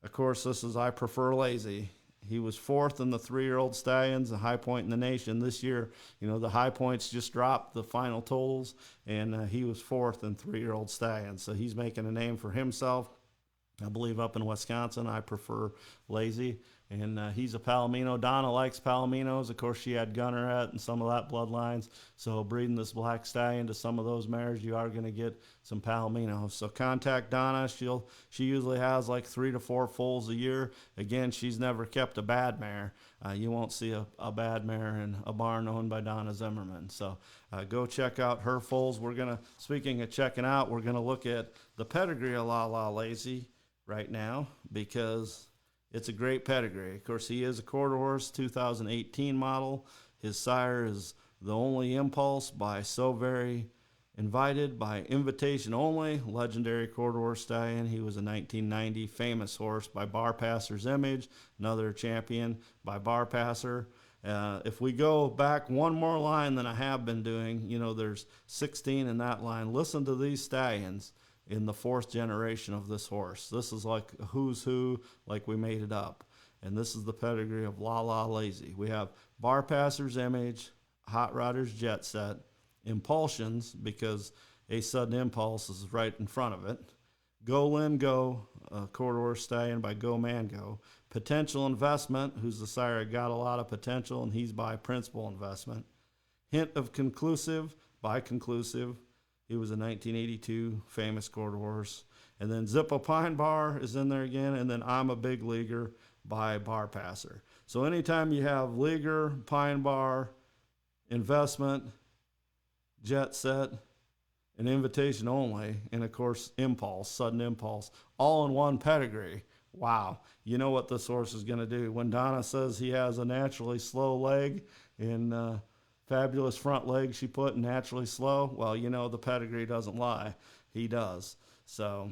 of course, this is I Prefer Lazy. He was 4th in the 3-year-old stallions, the high point in the nation this year. You know, the high points just dropped the final totals, and he was 4th in 3-year-old stallions. So he's making a name for himself. I believe up in Wisconsin, I Prefer Lazy. And he's a Palomino. Donna likes Palominos. Of course, she had Gunneret and some of that bloodlines. So breeding this black stallion to some of those mares, you are going to get some Palominos. So contact Donna. She usually has like 3 to 4 foals a year. Again, she's never kept a bad mare. You won't see a bad mare in a barn owned by Donna Zimmerman. So go check out her foals. Speaking of checking out, we're going to look at the pedigree of La La Lazy right now because it's a great pedigree. Of course, he is a quarter horse, 2018 model. His sire is The Only Impulse by So Very Invited by Invitation Only, legendary quarter horse stallion. He was a 1990 famous horse by Bar Passer's Image, another champion by Bar Passer. If we go back one more line than I have been doing, there's 16 in that line. Listen to these stallions in the 4th generation of this horse. This is like a who's who, like we made it up. And this is the pedigree of La La Lazy. We have Bar Passer's Image, Hot Rodder's Jet Set, Impulsions, because A Sudden Impulse is right in front of it, Go Lynn Go, quarter horse stallion by Go Man Go, Potential Investment, who's the sire got a lot of potential, and he's by Principal Investment, Hint of Conclusive by Conclusive. He was a 1982 famous quarter horse. And then Zippo Pine Bar is in there again. And then I'm a Big Leaguer by Bar Passer. So anytime you have Leaguer, Pine Bar, Investment, Jet Set, and Invitation Only, and of course Impulse, Sudden Impulse, all in one pedigree. Wow. You know what this horse is going to do. When Donna says he has a naturally slow leg and fabulous front leg she put naturally slow, well, the pedigree doesn't lie. He does. So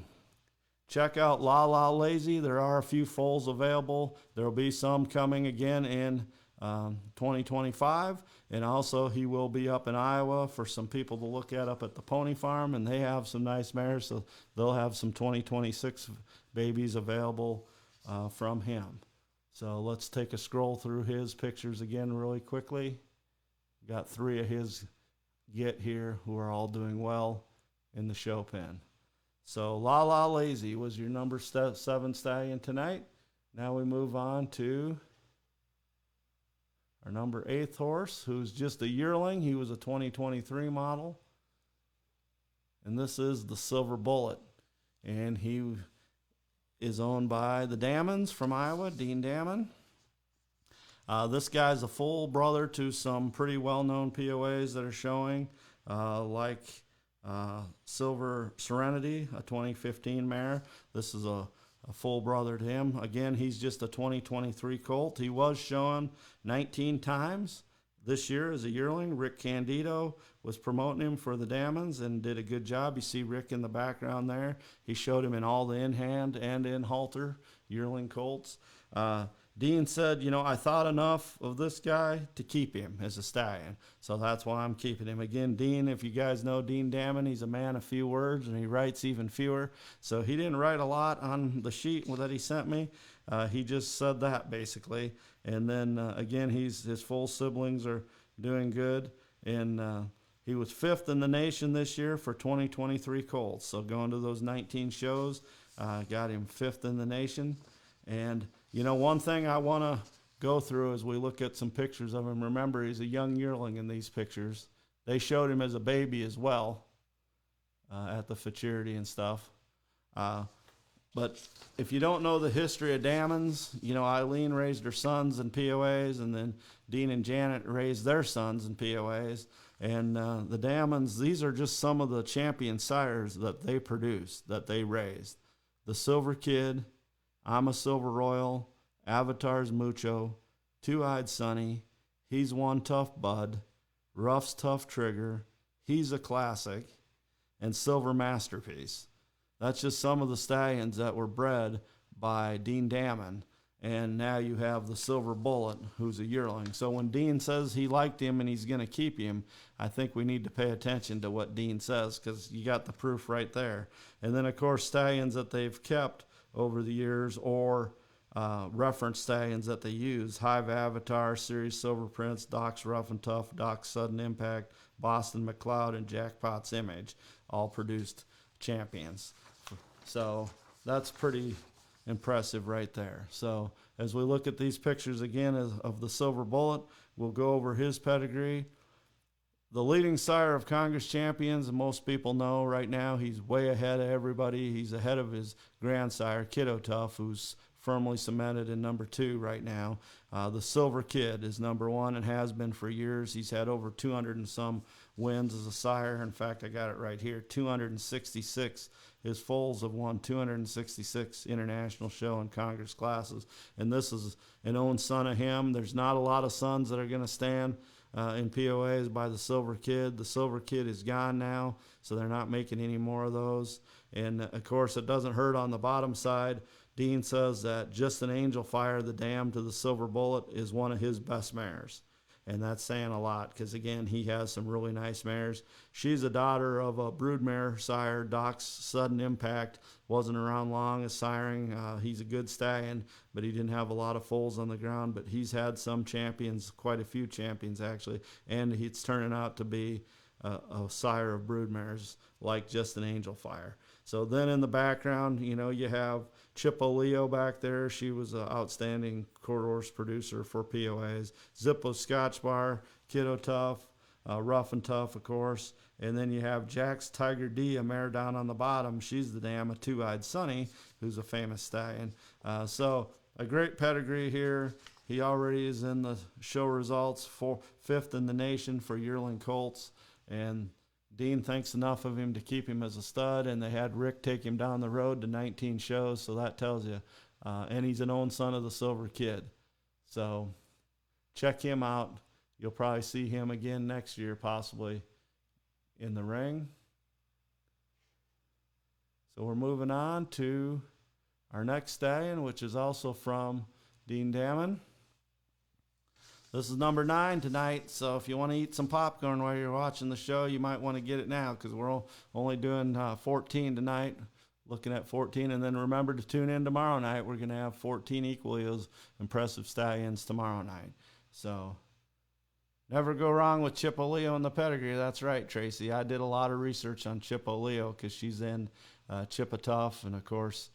check out La La Lazy. There are a few foals available. There will be some coming again in 2025. And also he will be up in Iowa for some people to look at up at the Pony Farm, and they have some nice mares, so they'll have some 2026 babies available from him. So let's take a scroll through his pictures again really quickly. Got 3 of his get here who are all doing well in the show pen. So La La Lazy was your number 7 stallion tonight. Now we move on to our number 8th horse, who's just a yearling. He was a 2023 model. And this is the Silver Bullet. And he is owned by the Dammons from Iowa, Dean Dammon. This guy's a full brother to some pretty well-known POAs that are showing, like Silver Serenity, a 2015 mare. This is a full brother to him. Again, he's just a 2023 colt. He was showing 19 times this year as a yearling. Rick Candido was promoting him for the Dammons and did a good job. You see Rick in the background there. He showed him in all the in-hand and in-halter yearling colts. Dean said, I thought enough of this guy to keep him as a stallion. So that's why I'm keeping him. Again, Dean, if you guys know Dean Dammon, he's a man of few words, and he writes even fewer. So he didn't write a lot on the sheet that he sent me. He just said that, basically. And then, again, his full siblings are doing good. And he was 5th in the nation this year for 2023 colts. So going to those 19 shows, got him 5th in the nation. And one thing I want to go through as we look at some pictures of him. Remember, he's a young yearling in these pictures. They showed him as a baby as well at the futurity and stuff. But if you don't know the history of Dammons, Eileen raised her sons in POAs, and then Dean and Janet raised their sons in POAs. And the Dammons, these are just some of the champion sires that they produced, that they raised. The Silver Kid, I'm a Silver Royal, Avatar's Mucho, Two-Eyed Sonny, He's One Tough Bud, Ruff's Tough Trigger, He's a Classic, and Silver Masterpiece. That's just some of the stallions that were bred by Dean Dammon. And now you have the Silver Bullet, who's a yearling. So when Dean says he liked him and he's going to keep him, I think we need to pay attention to what Dean says, because you got the proof right there. And then, of course, stallions that they've kept over the years, or reference stallions that they use: Hive Avatar, Series Silver Prince, Doc's Rough and Tough, Doc's Sudden Impact, Boston McLeod, and Jackpot's Image, all produced champions. So that's pretty impressive right there. So as we look at these pictures again of the Silver Bullet, we'll go over his pedigree. The leading sire of Congress champions, and most people know right now, he's way ahead of everybody. He's ahead of his grandsire, Kiddo Tough, who's firmly cemented in number 2 right now. The Silver Kid is number 1 and has been for years. He's had over 200 and some wins as a sire. In fact, I got it right here, 266. His foals have won 266 international show and Congress classes. And this is an own son of him. There's not a lot of sons that are going to stand in POAs by the Silver Kid. The Silver Kid is gone now, so they're not making any more of those. And, of course, it doesn't hurt on the bottom side. Dean says that Just an Angel Fire, the dam to the Silver Bullet, is one of his best mares. And that's saying a lot, because, again, he has some really nice mares. She's a daughter of a broodmare sire, Doc's Sudden Impact. Wasn't around long as siring. He's a good stallion, but he didn't have a lot of foals on the ground. But he's had some champions, quite a few champions, actually. And it's turning out to be a sire of broodmares like Just an Angel Fire. So then in the background, you have Chippo Leo back there. She was an outstanding quarter horse producer for POAs. Zippo Scotch Bar, Kiddo Tough, Rough and Tough, of course. And then you have Jack's Tiger D, a mare down on the bottom. She's the dam of Two-Eyed Sonny, who's a famous stallion. So a great pedigree here. He already is in the show results, 5th in the nation for yearling colts. And Dean thinks enough of him to keep him as a stud, and they had Rick take him down the road to 19 shows, so that tells you. And he's an own son of the Silver Kid. So check him out. You'll probably see him again next year, possibly in the ring. So we're moving on to our next stallion, which is also from Dean Dammon. This is number 9 tonight, so if you want to eat some popcorn while you're watching the show, you might want to get it now, because we're only doing 14 tonight, looking at 14. And then remember to tune in tomorrow night. We're going to have 14 equally as impressive stallions tomorrow night. So never go wrong with Chippo Leo in the pedigree. That's right, Tracy. I did a lot of research on Chippo Leo, because she's in Chippa Tough, and, of course,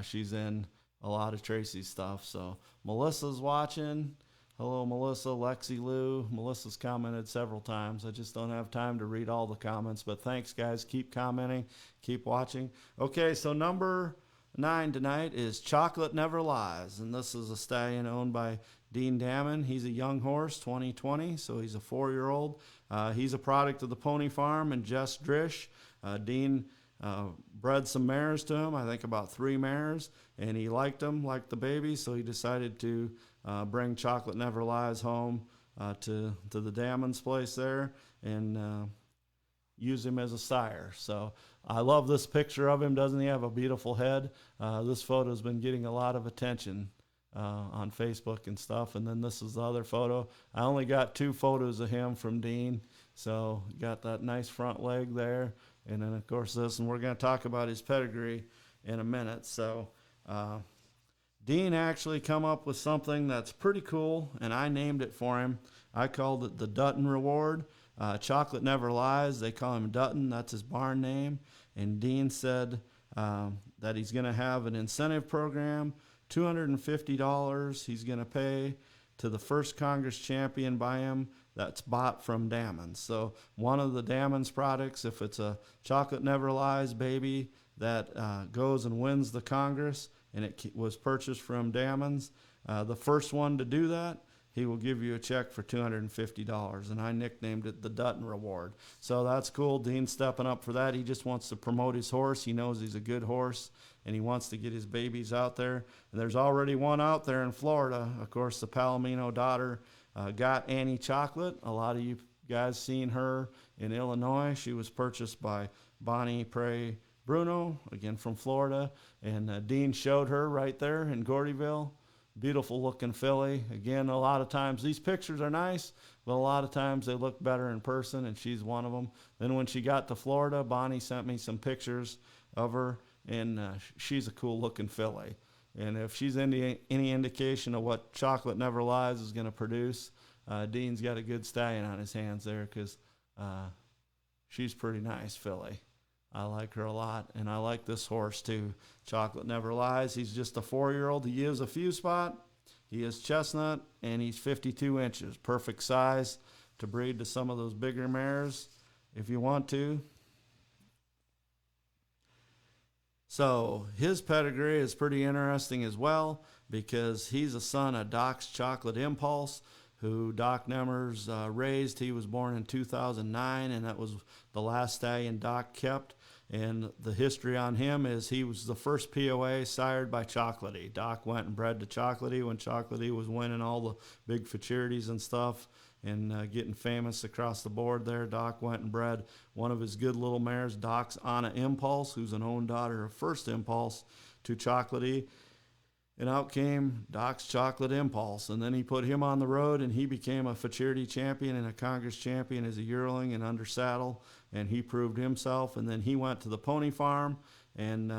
she's in a lot of Tracy's stuff. So Melissa's watching. Hello, Melissa, Lexi Lou. Melissa's commented several times. I just don't have time to read all the comments, but thanks, guys. Keep commenting. Keep watching. Okay, so number 9 tonight is Chocolate Never Lies, and this is a stallion owned by Dean Dammon. He's a young horse, 2020, so he's a 4-year-old. He's a product of the Pony Farm and Jess Drish. Dean bred some mares to him, I think about 3 mares, and he liked them, liked the baby, so he decided to bring Chocolate Never Lies home to the Dammons place there and use him as a sire. So I love this picture of him. Doesn't he have a beautiful head? This photo has been getting a lot of attention on Facebook and stuff. And then this is the other photo. I only got 2 photos of him from Dean. So got that nice front leg there. And then, of course, this. And we're going to talk about his pedigree in a minute. So Dean actually come up with something that's pretty cool, and I named it for him. I called it the Dutton Reward. Chocolate Never Lies. They call him Dutton. That's his barn name. And Dean said that he's going to have an incentive program, $250 he's going to pay to the first Congress champion by him that's bought from Dammons. So one of the Dammons products, if it's a Chocolate Never Lies baby that goes and wins the Congress and it was purchased from Dammons, the first one to do that, he will give you a check for $250, and I nicknamed it the Dutton Reward. So that's cool. Dean's stepping up for that. He just wants to promote his horse. He knows he's a good horse, and he wants to get his babies out there. And there's already one out there in Florida. Of course, the Palomino daughter got Annie Chocolate. A lot of you guys seen her in Illinois. She was purchased by Bonnie Prey Bruno, again from Florida, and Dean showed her right there in Gordyville. Beautiful looking filly. Again, a lot of times these pictures are nice, but a lot of times they look better in person, and she's one of them. Then when she got to Florida, Bonnie sent me some pictures of her, and she's a cool looking filly. And if she's any indication of what Chocolate Never Lies is going to produce, Dean's got a good stallion on his hands there, because she's pretty nice filly. I like her a lot, and I like this horse too. Chocolate Never Lies. He's just a 4-year-old. He is a few spot. He is chestnut, and he's 52 inches. Perfect size to breed to some of those bigger mares if you want to. So his pedigree is pretty interesting as well, because he's a son of Doc's Chocolate Impulse, who Doc Nemmers raised. He was born in 2009, and that was the last stallion Doc kept. And the history on him is he was the first POA sired by Chocolatey. Doc went and bred to Chocolatey when Chocolatey was winning all the big futurities and stuff and getting famous across the board there. Doc went and bred one of his good little mares, Doc's Anna Impulse, who's an own daughter of First Impulse, to Chocolatey. And out came Doc's Chocolate Impulse. And then he put him on the road, and he became a futurity champion and a Congress champion as a yearling and under saddle. And he proved himself. And then he went to the pony farm, and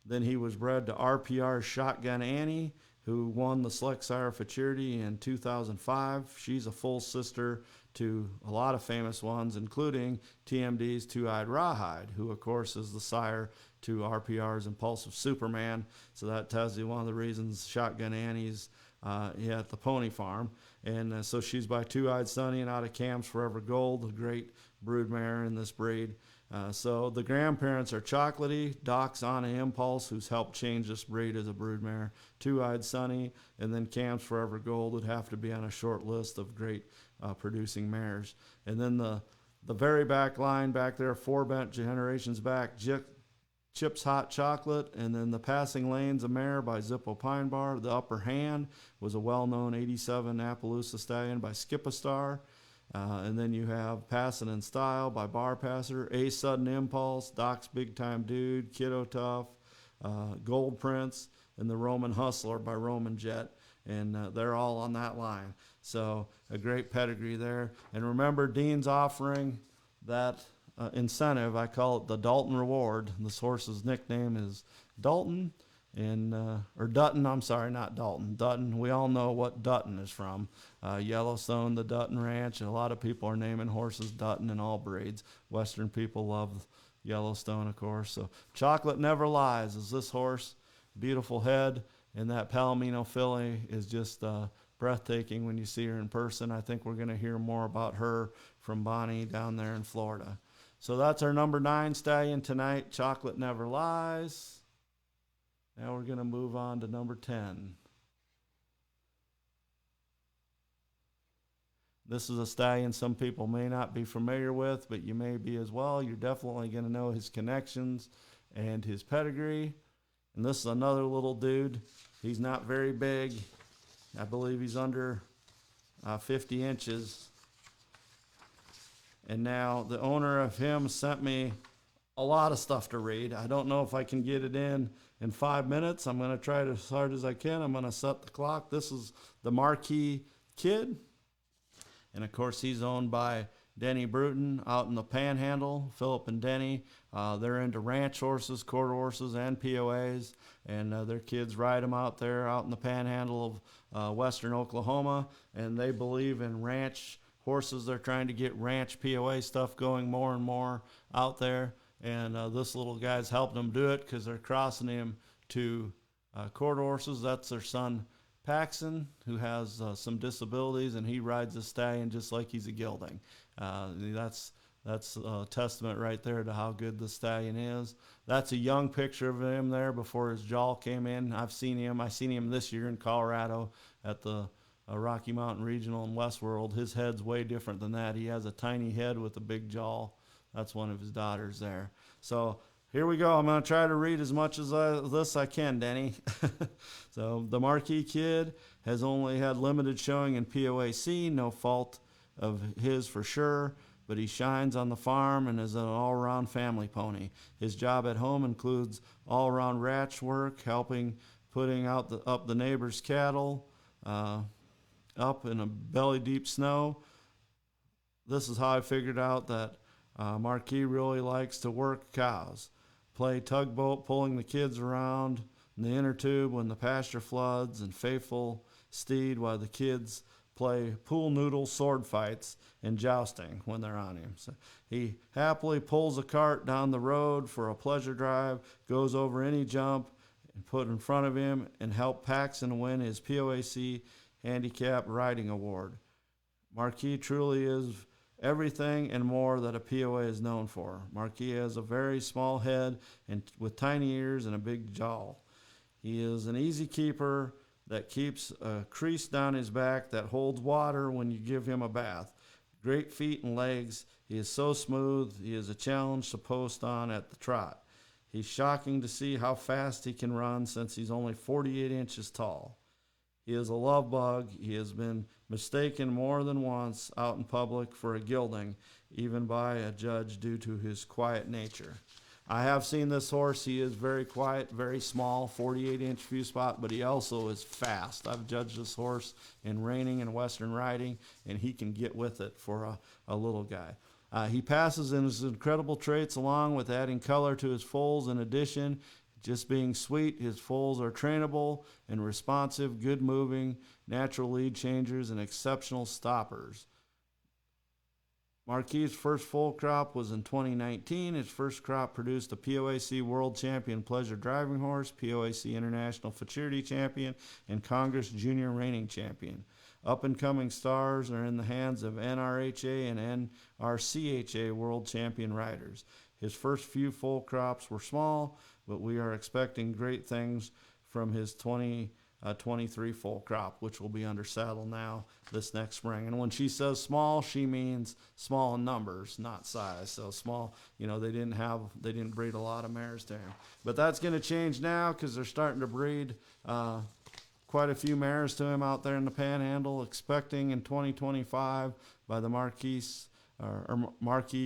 then he was bred to RPR's Shotgun Annie, who won the Select Sire Futurity in 2005. She's a full sister to a lot of famous ones, including TMD's Two-Eyed Rawhide, who, of course, is the sire to RPR's Impulsive Superman. So that tells you one of the reasons Shotgun Annie's at the pony farm. And so she's by Two-Eyed Sunny and out of Cam's Forever Gold, a great brood mare in this breed. So the grandparents are Chocolatey, Doc's Anna Impulse, who's helped change this breed as a brood mare, Two-Eyed Sunny, and then Cam's Forever Gold would have to be on a short list of great producing mares. And then the very back line back there, 4 generations back, Chip's Hot Chocolate, and then the Passing Lanes, a mare by Zippo Pine Bar. The Upper Hand was a well-known 87 Appaloosa stallion by Skip-A-Star. And then you have Passing in Style by Bar Passer, A Sudden Impulse, Doc's Big Time Dude, Kiddo Tough, Gold Prince, and the Roman Hustler by Roman Jet. And they're all on that line. So a great pedigree there. And remember, Dean's offering that incentive. I call it the Dalton Reward. This horse's nickname is Dalton, and or Dutton. I'm sorry, not Dalton. Dutton. We all know what Dutton is from. Yellowstone, the Dutton Ranch, and a lot of people are naming horses Dutton in all breeds. Western people love Yellowstone, of course. So Chocolate Never Lies is this horse. Beautiful head, and that Palomino filly is just breathtaking when you see her in person. I think we're going to hear more about her from Bonnie down there in Florida. So that's our number 9 stallion tonight, Chocolate Never Lies. Now we're going to move on to number 10. This is a stallion some people may not be familiar with, but you may be as well. You're definitely going to know his connections and his pedigree. And this is another little dude. He's not very big. I believe he's under 50 inches. And now the owner of him sent me a lot of stuff to read. I don't know if I can get it in 5 minutes. I'm going to try as hard as I can. I'm going to set the clock. This is the Marquee Kid. And of course, he's owned by Denny Bruton out in the Panhandle. Philip and Denny, they're into ranch horses, quarter horses, and POAs. And their kids ride them out there out in the Panhandle of western Oklahoma. And they believe in ranch horses. They're trying to get ranch POA stuff going more and more out there. And this little guy's helping them do it because they're crossing him to quarter horses. That's their son, Paxton, who has some disabilities, and he rides a stallion just like he's a gelding. That's a testament right there to how good the stallion is. That's a young picture of him there before his jaw came in. I seen him this year in Colorado at the Rocky Mountain Regional in Westworld. His head's way different than that. He has a tiny head with a big jaw. That's one of his daughters there. So here we go. I'm going to try to read as much as this I can, Denny. So the Marquee Kid has only had limited showing in POAC, no fault of his for sure, but he shines on the farm and is an all-around family pony. His job at home includes all-around ranch work, helping putting out up the neighbors' cattle, up in a belly-deep snow. This is how I figured out that Marquee really likes to work cows. Play tugboat, pulling the kids around in the inner tube when the pasture floods, and faithful steed while the kids play pool noodle sword fights and jousting when they're on him. So he happily pulls a cart down the road for a pleasure drive, goes over any jump and put in front of him, and help Paxton win his POAC Handicap Riding Award. Marquee truly is everything and more that a POA is known for. Marquee has a very small head and with tiny ears and a big jaw. He is an easy keeper that keeps a crease down his back that holds water when you give him a bath. Great feet and legs. He is so smooth. He is a challenge to post on at the trot. He's shocking to see how fast he can run since he's only 48 inches tall. He is a love bug. He has been mistaken more than once out in public for a gelding, even by a judge due to his quiet nature. I have seen this horse. He is very quiet, very small, 48-inch view spot, but he also is fast. I've judged this horse in reining and western riding, and he can get with it for a little guy. He passes in his incredible traits along with adding color to his foals. In addition, just being sweet, his foals are trainable and responsive, good moving, natural lead changers, and exceptional stoppers. Marquee's first foal crop was in 2019. His first crop produced a POAC World Champion Pleasure Driving Horse, POAC International Futurity Champion, and Congress Junior Reining Champion. Up-and-coming stars are in the hands of NRHA and NRCHA World Champion riders. His first few foal crops were small, but we are expecting great things from his 2023 foal crop, which will be under saddle now this next spring. And when she says small, she means small in numbers, not size. So small, they didn't breed a lot of mares to him. But that's going to change now because they're starting to breed quite a few mares to him out there in the Panhandle, expecting in 2025 by the Marquee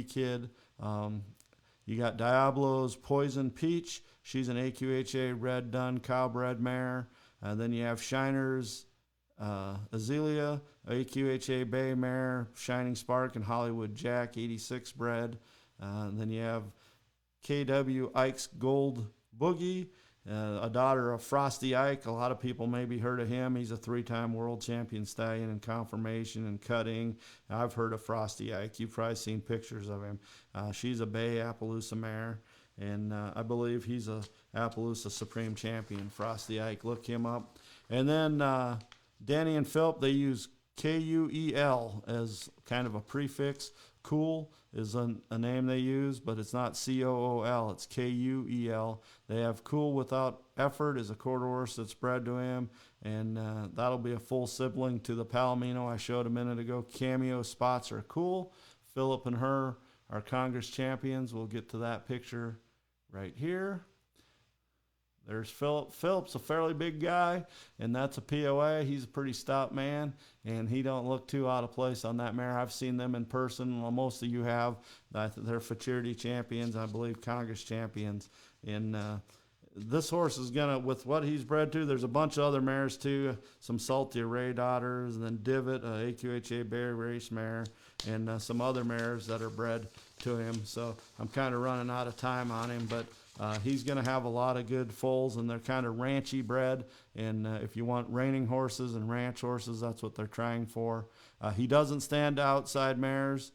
Kid. You got Diablo's Poison Peach. She's an AQHA Red Dun Cowbred mare. Then you have Shiner's Azealia, AQHA Bay mare, Shining Spark, and Hollywood Jack, 86 bred. Then you have KW Ike's Gold Boogie, a daughter of Frosty Ike. A lot of people maybe heard of him. He's a 3-time world champion stallion in conformation and cutting. I've heard of Frosty Ike. You've probably seen pictures of him. She's a Bay Appaloosa mare, and I believe he's a Appaloosa Supreme Champion. Frosty Ike, look him up. And then Danny and Philip, they use KUEL as kind of a prefix. Cool is a name they use, but it's not COOL, it's KUEL. They have Cool Without Effort is a quarter horse that's bred to him, and that'll be a full sibling to the Palomino I showed a minute ago. Cameo spots are Cool. Philip and her are Congress champions. We'll get to that picture right here. There's Philip. Philip's a fairly big guy, and that's a POA. He's a pretty stout man, and he don't look too out of place on that mare. I've seen them in person. Well, most of you have. They're futurity champions, I believe, Congress champions. And this horse is going to, with what he's bred to, there's a bunch of other mares too, some Salty Array daughters, and then Divot, AQHA Bear Race mare, and some other mares that are bred to him. So I'm kind of running out of time on him, but he's going to have a lot of good foals, and they're kind of ranchy bred. And if you want reining horses and ranch horses, that's what they're trying for. He doesn't stand to outside mares.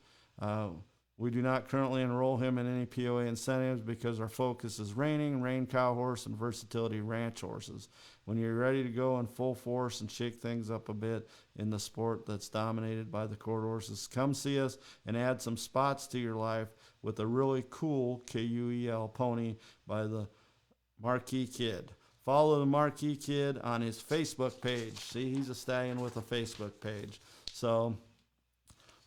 We do not currently enroll him in any POA incentives because our focus is reining, rein cow horse, and versatility ranch horses. When you're ready to go in full force and shake things up a bit in the sport that's dominated by the quarter horses, come see us and add some spots to your life with a really cool KUEL pony by the Marquee Kid. Follow the Marquee Kid on his Facebook page. See, he's a stallion with a Facebook page. So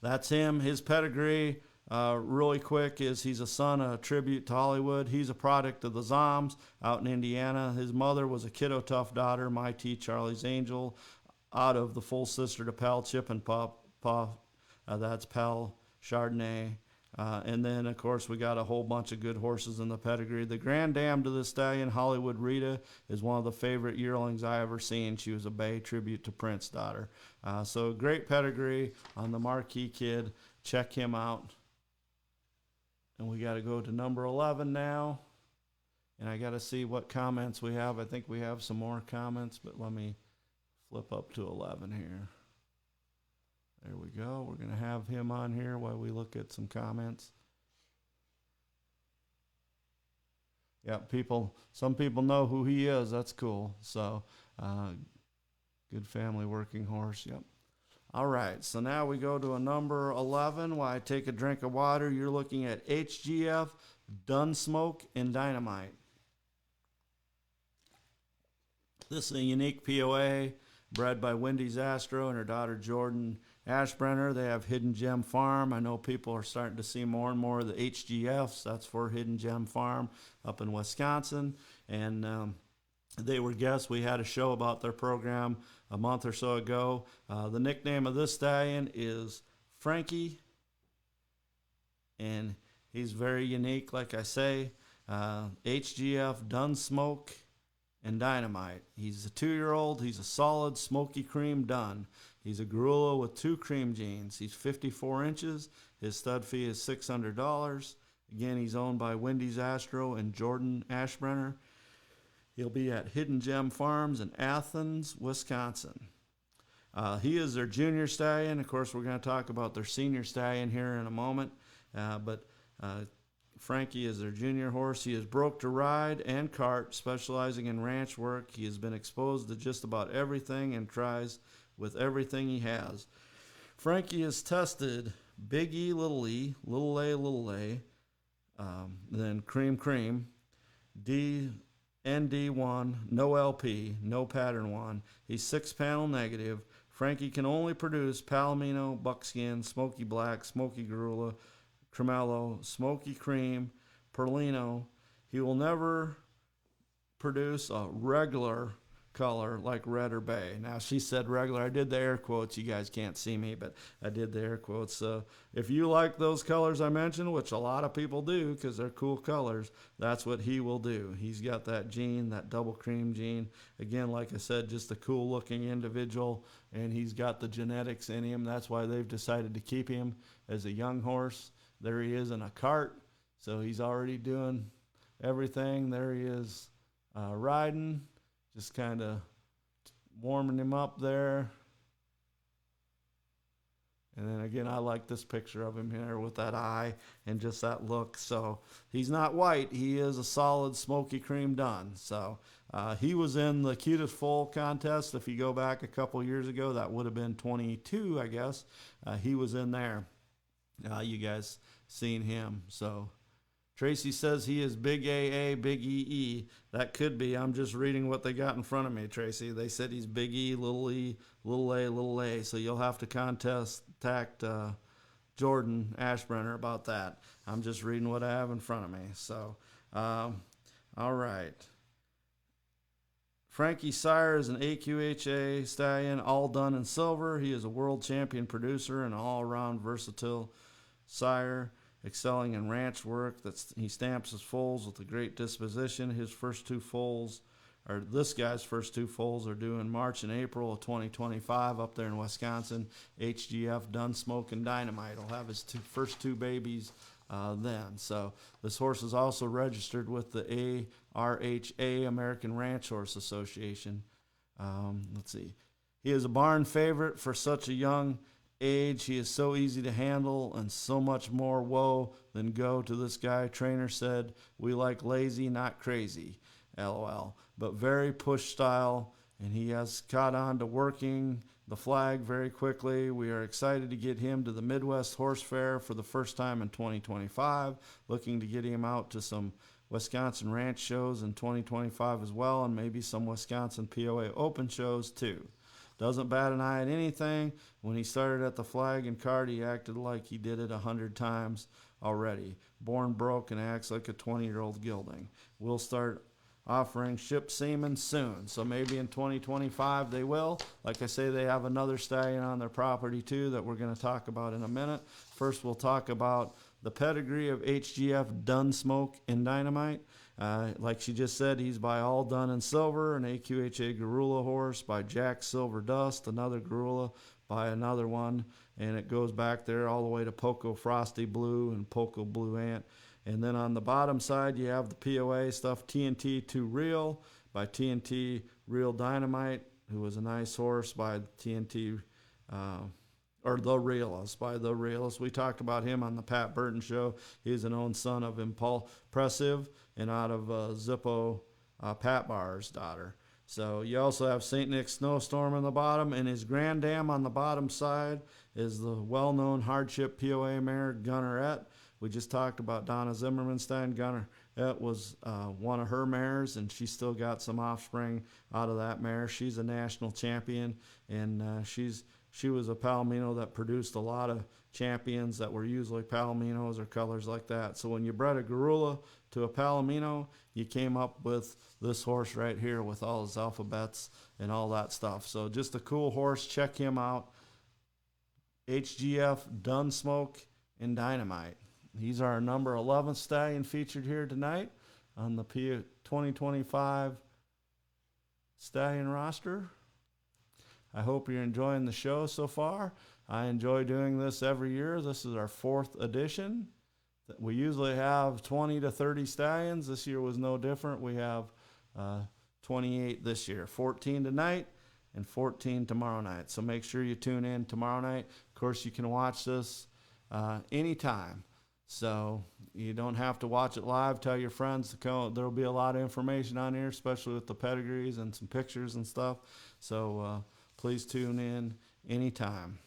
that's him. His pedigree, really quick, is he's a son of a tribute to Hollywood. He's a product of the Zoms out in Indiana. His mother was a Kiddo Tough daughter, my T. Charlie's Angel, out of the full sister to Pal Chip and Puff. That's Pal Chardonnay. And then, of course, we got a whole bunch of good horses in the pedigree. The grand dam to the stallion, Hollywood Rita, is one of the favorite yearlings I ever seen. She was a Bay tribute to Prince daughter. So great pedigree on the Marquee Kid. Check him out. And we got to go to number 11 now. And I got to see what comments we have. I think we have some more comments, but let me flip up to 11 here. There we go. We're going to have him on here while we look at some comments. Yeah, some people know who he is. That's cool. So, good family working horse. Yep. All right. So now we go to a number 11. While I take a drink of water, you're looking at HGF, Dunsmoke, and Dynamite. This is a unique POA bred by Wendy's Astro and her daughter Jordan Ashbrenner. They have Hidden Gem Farm. I know people are starting to see more and more of the HGFs. That's for Hidden Gem Farm up in Wisconsin. And they were guests. We had a show about their program a month or so ago. The nickname of this stallion is Frankie, and he's very unique, like I say. HGF, Dunsmoke, and Dynamite. He's a 2-year-old. He's a solid smoky cream dun. He's a Garula with 2 cream genes. He's 54 inches. His stud fee is $600. Again, he's owned by Wendy's Astro and Jordan Ashbrenner. He'll be at Hidden Gem Farms in Athens, Wisconsin. He is their junior stallion. Of course, we're going to talk about their senior stallion here in a moment. But Frankie is their junior horse. He is broke to ride and cart, specializing in ranch work. He has been exposed to just about everything and tries with everything he has. Frankie is tested Big E, Little A, then Cream, D, ND1, no LP, no pattern 1. He's 6-panel negative. Frankie can only produce Palomino, Buckskin, Smoky Black, Smoky Garula, Cremello, Smoky Cream, Perlino. He will never produce a regular color like red or bay. Now, she said regular. I did the air quotes. You guys can't see me, but I did the air quotes. So if you like those colors I mentioned, which a lot of people do because they're cool colors, that's what he will do. He's got that gene, that double cream gene. Again, like I said, just a cool looking individual, and he's got the genetics in him. That's why they've decided to keep him as a young horse. There he is in a cart, so he's already doing everything. There he is riding, just kind of warming him up there. And then again, I like this picture of him here with that eye and just that look. So he's not white. He is a solid smoky cream dun. So he was in the cutest foal contest. If you go back a couple years ago, that would have been 22, I guess. He was in there. You guys seen him. So Tracy says he is Big AA, Big EE. That could be. I'm just reading what they got in front of me, Tracy. They said he's Big E, Little A, Little A. So you'll have to contact Jordan Ashbrenner about that. I'm just reading what I have in front of me. So, all right. Frankie Sire is an AQHA stallion, all done in silver. He is a world champion producer and all-around versatile sire, excelling in ranch work. He stamps his foals with a great disposition. His first two foals, or this guy's first two foals, are due in March and April of 2025 up there in Wisconsin. HGF Dunsmoke and Dynamite will have his first two babies then. So this horse is also registered with the ARHA, American Ranch Horse Association. Let's see. He is a barn favorite for such a young age. He is so easy to handle and so much more woe than go to this guy. Trainer said, "We like lazy, not crazy." LOL. But very push style, and he has caught on to working the flag very quickly. We are excited to get him to the Midwest Horse Fair for the first time in 2025. Looking to get him out to some Wisconsin ranch shows in 2025 as well, and maybe some Wisconsin POA Open shows too. Doesn't bat an eye at anything. When he started at the flag and card, he acted like he did it 100 times already. Born broke and acts like a 20-year-old gelding. We'll start offering ship semen soon, so maybe in 2025 they will. Like I say, they have another stallion on their property too that we're going to talk about in a minute. First, we'll talk about the pedigree of HGF Dunsmoke and Dynamite. Like she just said, he's by All Done in Silver, an AQHA Garula horse, by Jack Silver Dust, another Garula, by another one, and it goes back there all the way to Poco Frosty Blue and Poco Blue Ant. And then on the bottom side, you have the POA stuff, TNT 2 Real, by TNT Real Dynamite, who was a nice horse, by TNT, or The Realist, by The Realist. We talked about him on the Pat Burton show. He's an own son of Impressive and out of Zippo, Pat Barr's daughter. So you also have St. Nick's Snowstorm on the bottom, and his Grand Dam on the bottom side is the well-known hardship POA mare, Gunnerette. We just talked about Donna Zimmermanstein. Gunnerette was one of her mares, and she still got some offspring out of that mare. She's a national champion, and she was a Palomino that produced a lot of champions that were usually Palominos or colors like that. So when you bred a Garula to a Palomino, you came up with this horse right here with all his alphabets and all that stuff. So just a cool horse. Check him out. HGF Dunsmoke and Dynamite. He's our number 11 stallion featured here tonight on the 2025 stallion roster. I hope you're enjoying the show so far. I enjoy doing this every year. This is our 4th edition. We usually have 20 to 30 stallions. This year was no different. We have 28 this year, 14 tonight and 14 tomorrow night. So make sure you tune in tomorrow night. Of course, you can watch this anytime. So you don't have to watch it live. Tell your friends to come. There'll be a lot of information on here, especially with the pedigrees and some pictures and stuff. So please tune in anytime.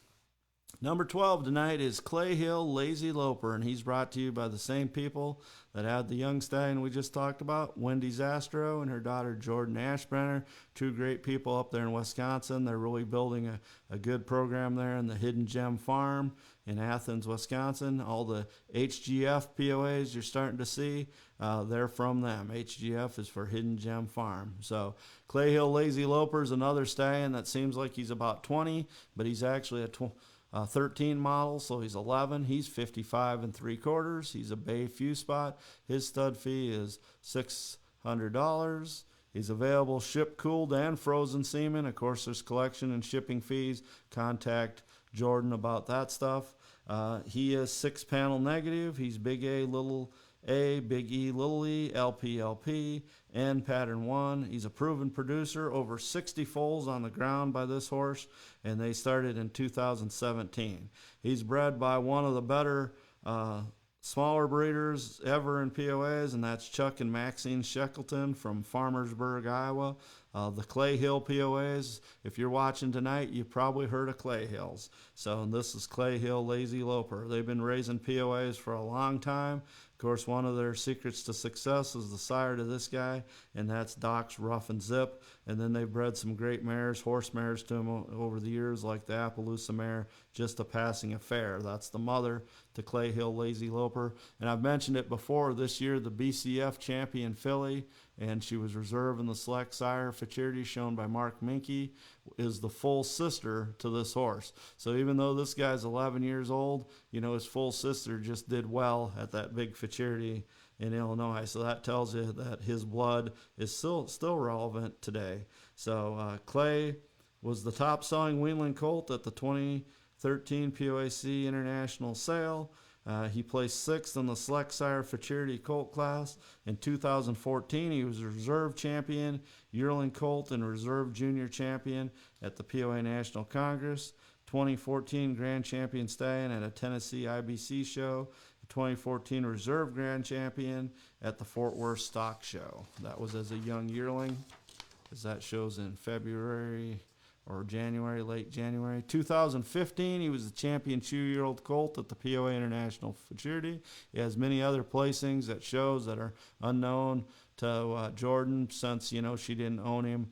Number 12 tonight is Clay Hill Lazy Loper, and he's brought to you by the same people that had the young stallion we just talked about, Wendy Zastro and her daughter Jordan Ashbrenner, two great people up there in Wisconsin. They're really building a good program there in the Hidden Gem Farm in Athens, Wisconsin. All the HGF POAs you're starting to see, they're from them. HGF is for Hidden Gem Farm. So Clay Hill Lazy Loper is another stallion that seems like he's about 20, but he's actually a 13 model, so he's 11. He's 55 3/4. He's a Bay Few Spot. His stud fee is $600. He's available ship cooled and frozen semen. Of course, there's collection and shipping fees. Contact Jordan about that stuff. He is 6-panel negative. He's big A, little A, big E, little e, LP, LP, and pattern 1. He's a proven producer, over 60 foals on the ground by this horse, and they started in 2017. He's bred by one of the better smaller breeders ever in POAs, and that's Chuck and Maxine Shackleton from Farmersburg, Iowa. The Clay Hill POAs, if you're watching tonight, you probably heard of Clay Hills. So this is Clay Hill Lazy Loper. They've been raising POAs for a long time. Of course, one of their secrets to success is the sire to this guy, and that's Doc's Rough and Zip. And then they've bred some great mares, horse mares to him over the years, like the Appaloosa mare, Just a Passing Affair. That's the mother to Clay Hill Lazy Loper. And I've mentioned it before, this year the BCF champion filly, and she was reserved in the select sire futurity shown by Mark Minke, is the full sister to this horse. So even though this guy's 11 years old, his full sister just did well at that big futurity in Illinois. So that tells you that his blood is still relevant today. So Clay was the top selling weanling colt at the 2013 POAC International Sale. He placed 6th in the select sire futurity colt class. In 2014, he was a reserve champion, yearling colt, and reserve junior champion at the POA National Congress. 2014 grand champion stallion at a Tennessee IBC show. 2014 reserve grand champion at the Fort Worth Stock Show. That was as a young yearling, as that shows in February or January, late January. 2015, he was the champion 2-year-old colt at the POA International Futurity. He has many other placings at shows that are unknown to Jordan, since, she didn't own him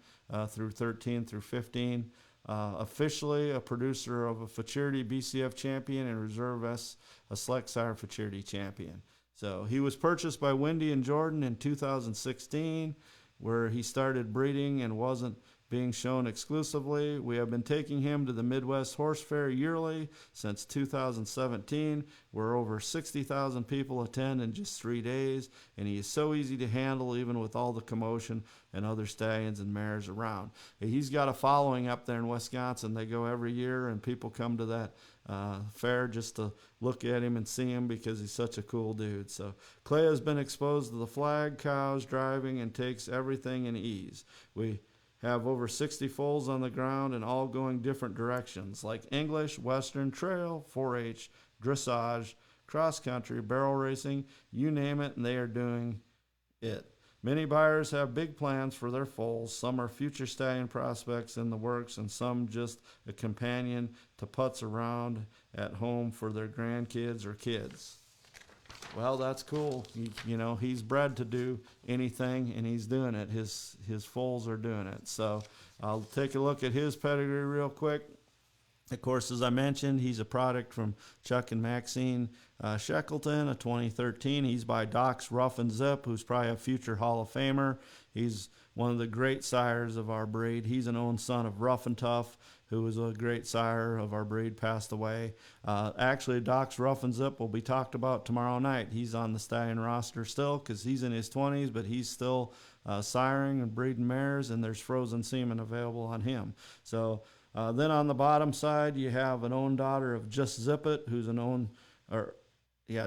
through 13 through 15. Officially a producer of a Futurity BCF champion and reserve S, a select sire Futurity champion. So he was purchased by Wendy and Jordan in 2016, where he started breeding and wasn't being shown exclusively. We have been taking him to the Midwest Horse Fair yearly since 2017, where over 60,000 people attend in just 3 days, and he is so easy to handle even with all the commotion and other stallions and mares around. He's got a following up there in Wisconsin. They go every year, and people come to that fair just to look at him and see him because he's such a cool dude. So Clay has been exposed to the flag, cows, driving, and takes everything in ease. We have over 60 foals on the ground and all going different directions, like English, Western, trail, 4-H, dressage, cross country, barrel racing, you name it, and they are doing it. Many buyers have big plans for their foals. Some are future stallion prospects in the works, and some just a companion to putz around at home for their grandkids or kids. Well, that's cool. He's bred to do anything, and he's doing it. His foals are doing it. So I'll take a look at his pedigree real quick. Of course, as I mentioned, he's a product from Chuck and Maxine Shackleton, a 2013. He's by Doc's Rough and Zip, who's probably a future Hall of Famer. He's one of the great sires of our breed. He's an own son of Rough and Tough, who was a great sire of our breed, passed away. Actually, Doc's Rough and Zip will be talked about tomorrow night. He's on the Stallion roster still because he's in his 20s, but he's still siring and breeding mares, and there's frozen semen available on him. So then on the bottom side, you have an own daughter of Just Zip It, who's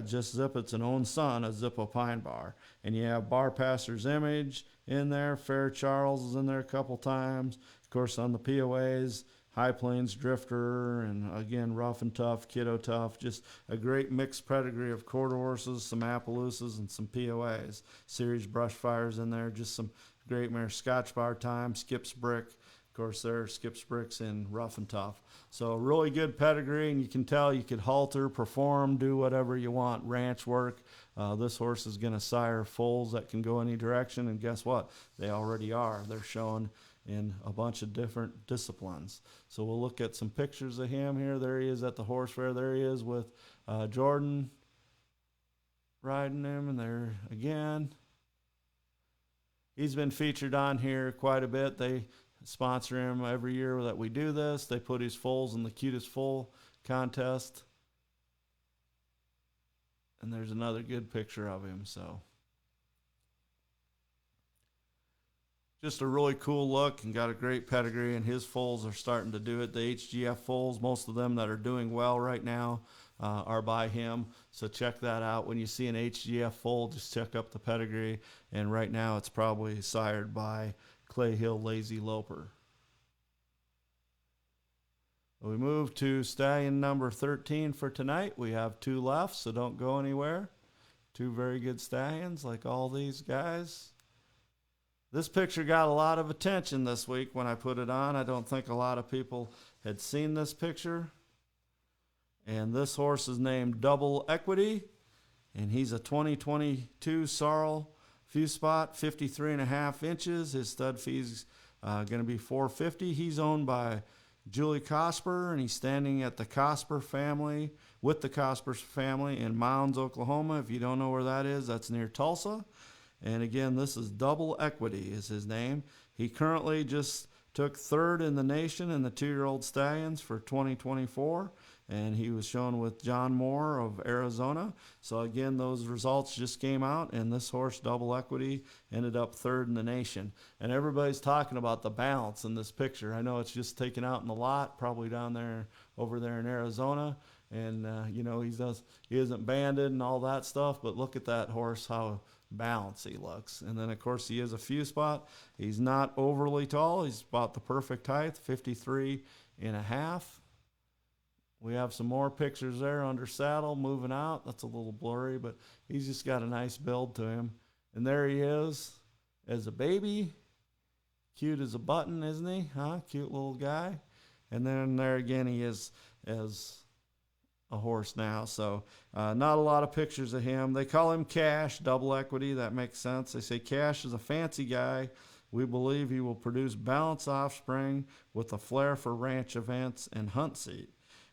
Just Zip It's an own son of Zippo Pine Bar. And you have Bar Passer's Image in there. Fair Charles is in there a couple times. Of course, on the POAs, High Plains Drifter, and again, Rough and Tough, Kiddo Tough. Just a great mixed pedigree of quarter horses, some Appaloosas, and some POAs. Series Brushfires in there, just some great mares. Scotch Bar Time, Skip's Brick. Of course, there Skip's Bricks in Rough and Tough. So really good pedigree, and you can tell you could halter, perform, do whatever you want, ranch work. This horse is going to sire foals that can go any direction, and guess what? They already are. They're showing in a bunch of different disciplines. So we'll look at some pictures of him here. There he is at the horse fair. There he is with Jordan riding him, and there again. He's been featured on here quite a bit. They sponsor him every year that we do this. They put his foals in the cutest foal contest. And there's another good picture of him. So just a really cool look, and got a great pedigree, and his foals are starting to do it. The HGF foals, most of them that are doing well right now are by him. So check that out. When you see an HGF foal, just check up the pedigree. And right now it's probably sired by Clay Hill Lazy Loper. We move to stallion number 13 for tonight. We have 2 left, so don't go anywhere. 2 very good stallions like all these guys. This picture got a lot of attention this week when I put it on. I don't think a lot of people had seen this picture. And this horse is named Double Equity, and he's a 2022 Sorrel Few Spot, 53.5 inches. His stud fee's going to be $450. He's owned by Julie Cosper, and he's standing at the Cosper family, with the Cosper family in Mounds, Oklahoma. If you don't know where that is, that's near Tulsa. And again, this is Double Equity is his name. He currently just took third in the nation in the 2-year-old stallions for 2024. And he was shown with John Moore of Arizona. So again, those results just came out, and this horse, Double Equity, ended up third in the nation. And everybody's talking about the balance in this picture. I know it's just taken out in the lot, probably down there, over there in Arizona. And, he isn't banded and all that stuff, but look at that horse, how balanced he looks. And then, of course, he is a few spot. He's not overly tall. He's about the perfect height, 53.5. We have some more pictures there under saddle moving out. That's a little blurry, but he's just got a nice build to him. And there he is as a baby. Cute as a button, isn't he? Huh? Cute little guy. And then there again he is as a horse now. So not a lot of pictures of him. They call him Cash, Double Equity. That makes sense. They say Cash is a fancy guy. We believe he will produce balanced offspring with a flair for ranch events and hunt seat.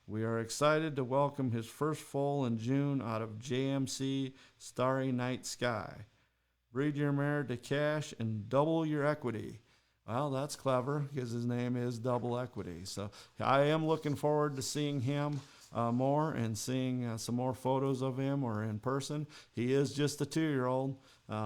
We are excited to welcome his first foal in June out of JMC Starry Night Sky. Breed your mare to Cash and double your equity. Well, that's clever because his name is Double Equity. So I am looking forward to seeing him more and seeing some more photos of him or in person. He is just a 2-year-old.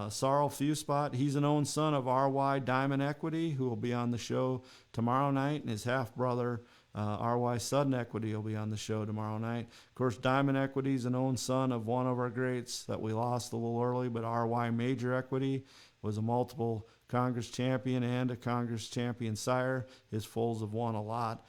Sorrel Fewspot, he's an own son of R.Y. Diamond Equity, who will be on the show tomorrow night, and his half-brother, R.Y. Sudden Equity, will be on the show tomorrow night. Of course, Diamond Equity is an own son of one of our greats that we lost a little early, but R.Y. Major Equity was a multiple Congress champion and a Congress champion sire. His foals have won a lot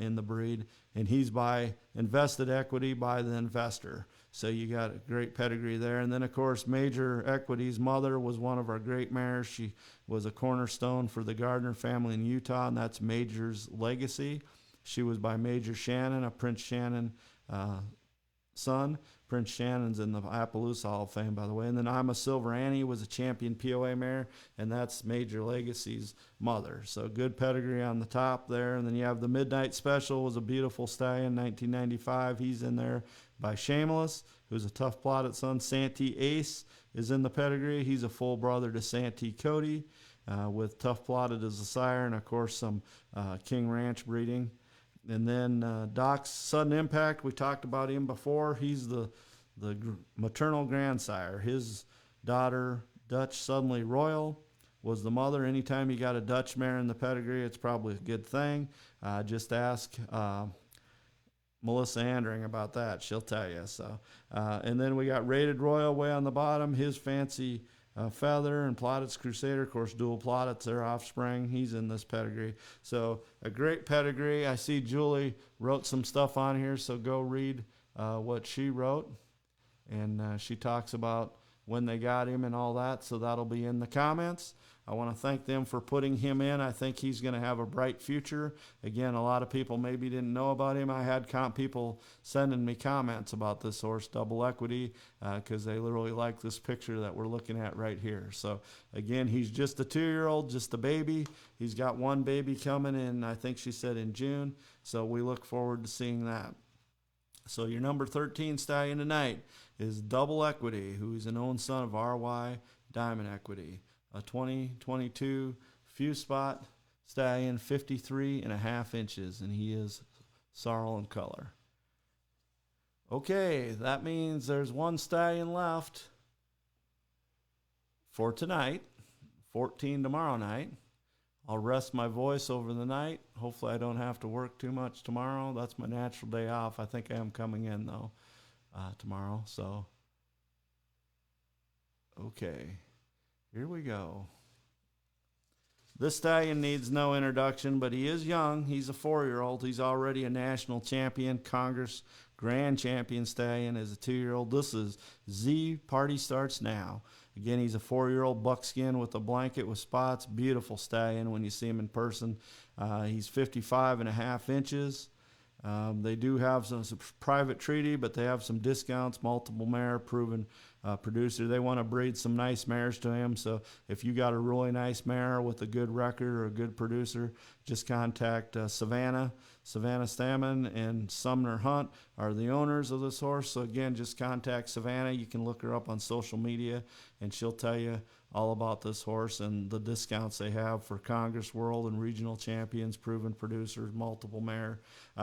in the breed, and he's by Invested Equity by the investor. So you got a great pedigree there. And then, of course, Major Equity's mother was one of our great mares. She was a cornerstone for the Gardner family in Utah, and that's Major's legacy. She was by Major Shannon, a Prince Shannon son. Prince Shannon's in the Appaloosa Hall of Fame, by the way. And then I'm a Silver Annie was a champion POA mare, and that's Major Legacy's mother. So good pedigree on the top there. And then you have the Midnight Special, was a beautiful stallion, 1995. He's in there by Shameless, who's a tough plotted son. Santee Ace is in the pedigree. He's a full brother to Santee Cody, with Tough Plotted as the sire, and of course some King Ranch breeding. And then Doc's Sudden Impact, we talked about him before. He's the maternal grandsire. His daughter, Dutch Suddenly Royal, was the mother. Anytime you got a Dutch mare in the pedigree, it's probably a good thing. Just ask Melissa Andring about that. She'll tell you. So, and then we got Rated Royal way on the bottom. His Fancy Feather and Plaudit's Crusader, of course, dual Plaudits, their offspring. He's in this pedigree. So a great pedigree. I see Julie wrote some stuff on here, so go read what she wrote. And she talks about when they got him and all that, so that'll be in the comments. I want to thank them for putting him in. I think he's going to have a bright future. Again, a lot of people maybe didn't know about him. I had people sending me comments about this horse, Double Equity, because they literally like this picture that we're looking at right here. So, again, he's just a 2-year-old, just a baby. He's got one baby coming in, I think she said in June. So we look forward to seeing that. So your number 13 stallion tonight is Double Equity, who's an own son of R.Y. Diamond Equity. A 2022 few spot stallion, 53.5 inches, and he is sorrel in color. Okay, that means there's one stallion left for tonight, 14 tomorrow night. I'll rest my voice over the night. Hopefully I don't have to work too much tomorrow. That's my natural day off. I think I am coming in, though, tomorrow. So, okay. Here we go. This stallion needs no introduction, but he is young. He's a 4-year-old. He's already a national champion, Congress Grand Champion stallion as a 2-year-old. This is Z Party Starts Now. Again, he's a 4-year-old buckskin with a blanket with spots. Beautiful stallion when you see him in person. He's 55.5 inches. They do have some private treaty, but they have some discounts, multiple mare, proven producer. They want to breed some nice mares to him. So if you got a really nice mare with a good record or a good producer, just contact Savannah Stammen and Sumner Hunt are the owners of this horse. So again, just contact Savannah. You can look her up on social media, and she'll tell you all about this horse and the discounts they have for Congress, World, and Regional Champions, proven producers, multiple mare.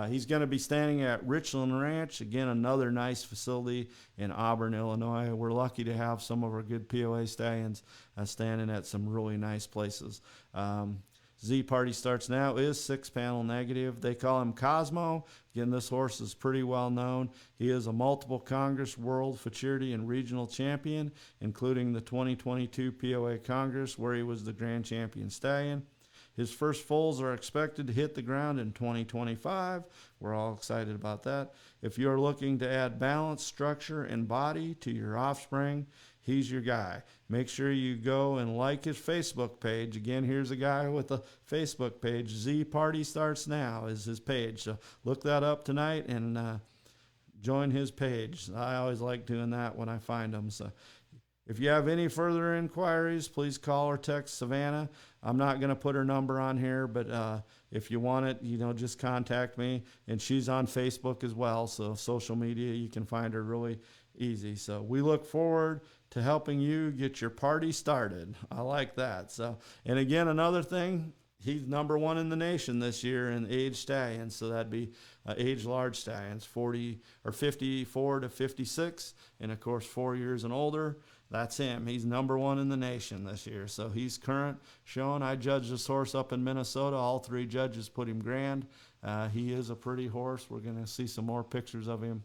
He's going to be standing at Richland Ranch, again, another nice facility in Auburn, Illinois. We're lucky to have some of our good POA stallions standing at some really nice places. Z Party Starts Now is 6-panel negative. They call him Cosmo. Again, this horse is pretty well known. He is a multiple Congress, World, Futurity, and Regional Champion, including the 2022 POA Congress, where he was the Grand Champion Stallion. His first foals are expected to hit the ground in 2025. We're all excited about that. If you're looking to add balance, structure, and body to your offspring, he's your guy. Make sure you go and like his Facebook page. Again, here's a guy with a Facebook page. Z Party Starts Now is his page. So look that up tonight and join his page. I always like doing that when I find them. So if you have any further inquiries, please call or text Savannah. I'm not going to put her number on here, but if you want it, just contact me. And she's on Facebook as well, so social media, you can find her really easy. So we look forward to helping you get your party started. I like that. So, and again, another thing, he's #1 in the nation this year in age stallions. So that'd be age large stallions, 40 or 54 to 56, and of course 4 years and older. That's him. He's #1 in the nation this year. So he's current showing. I judged this horse up in Minnesota. All 3 judges put him grand. He is a pretty horse. We're going to see some more pictures of him.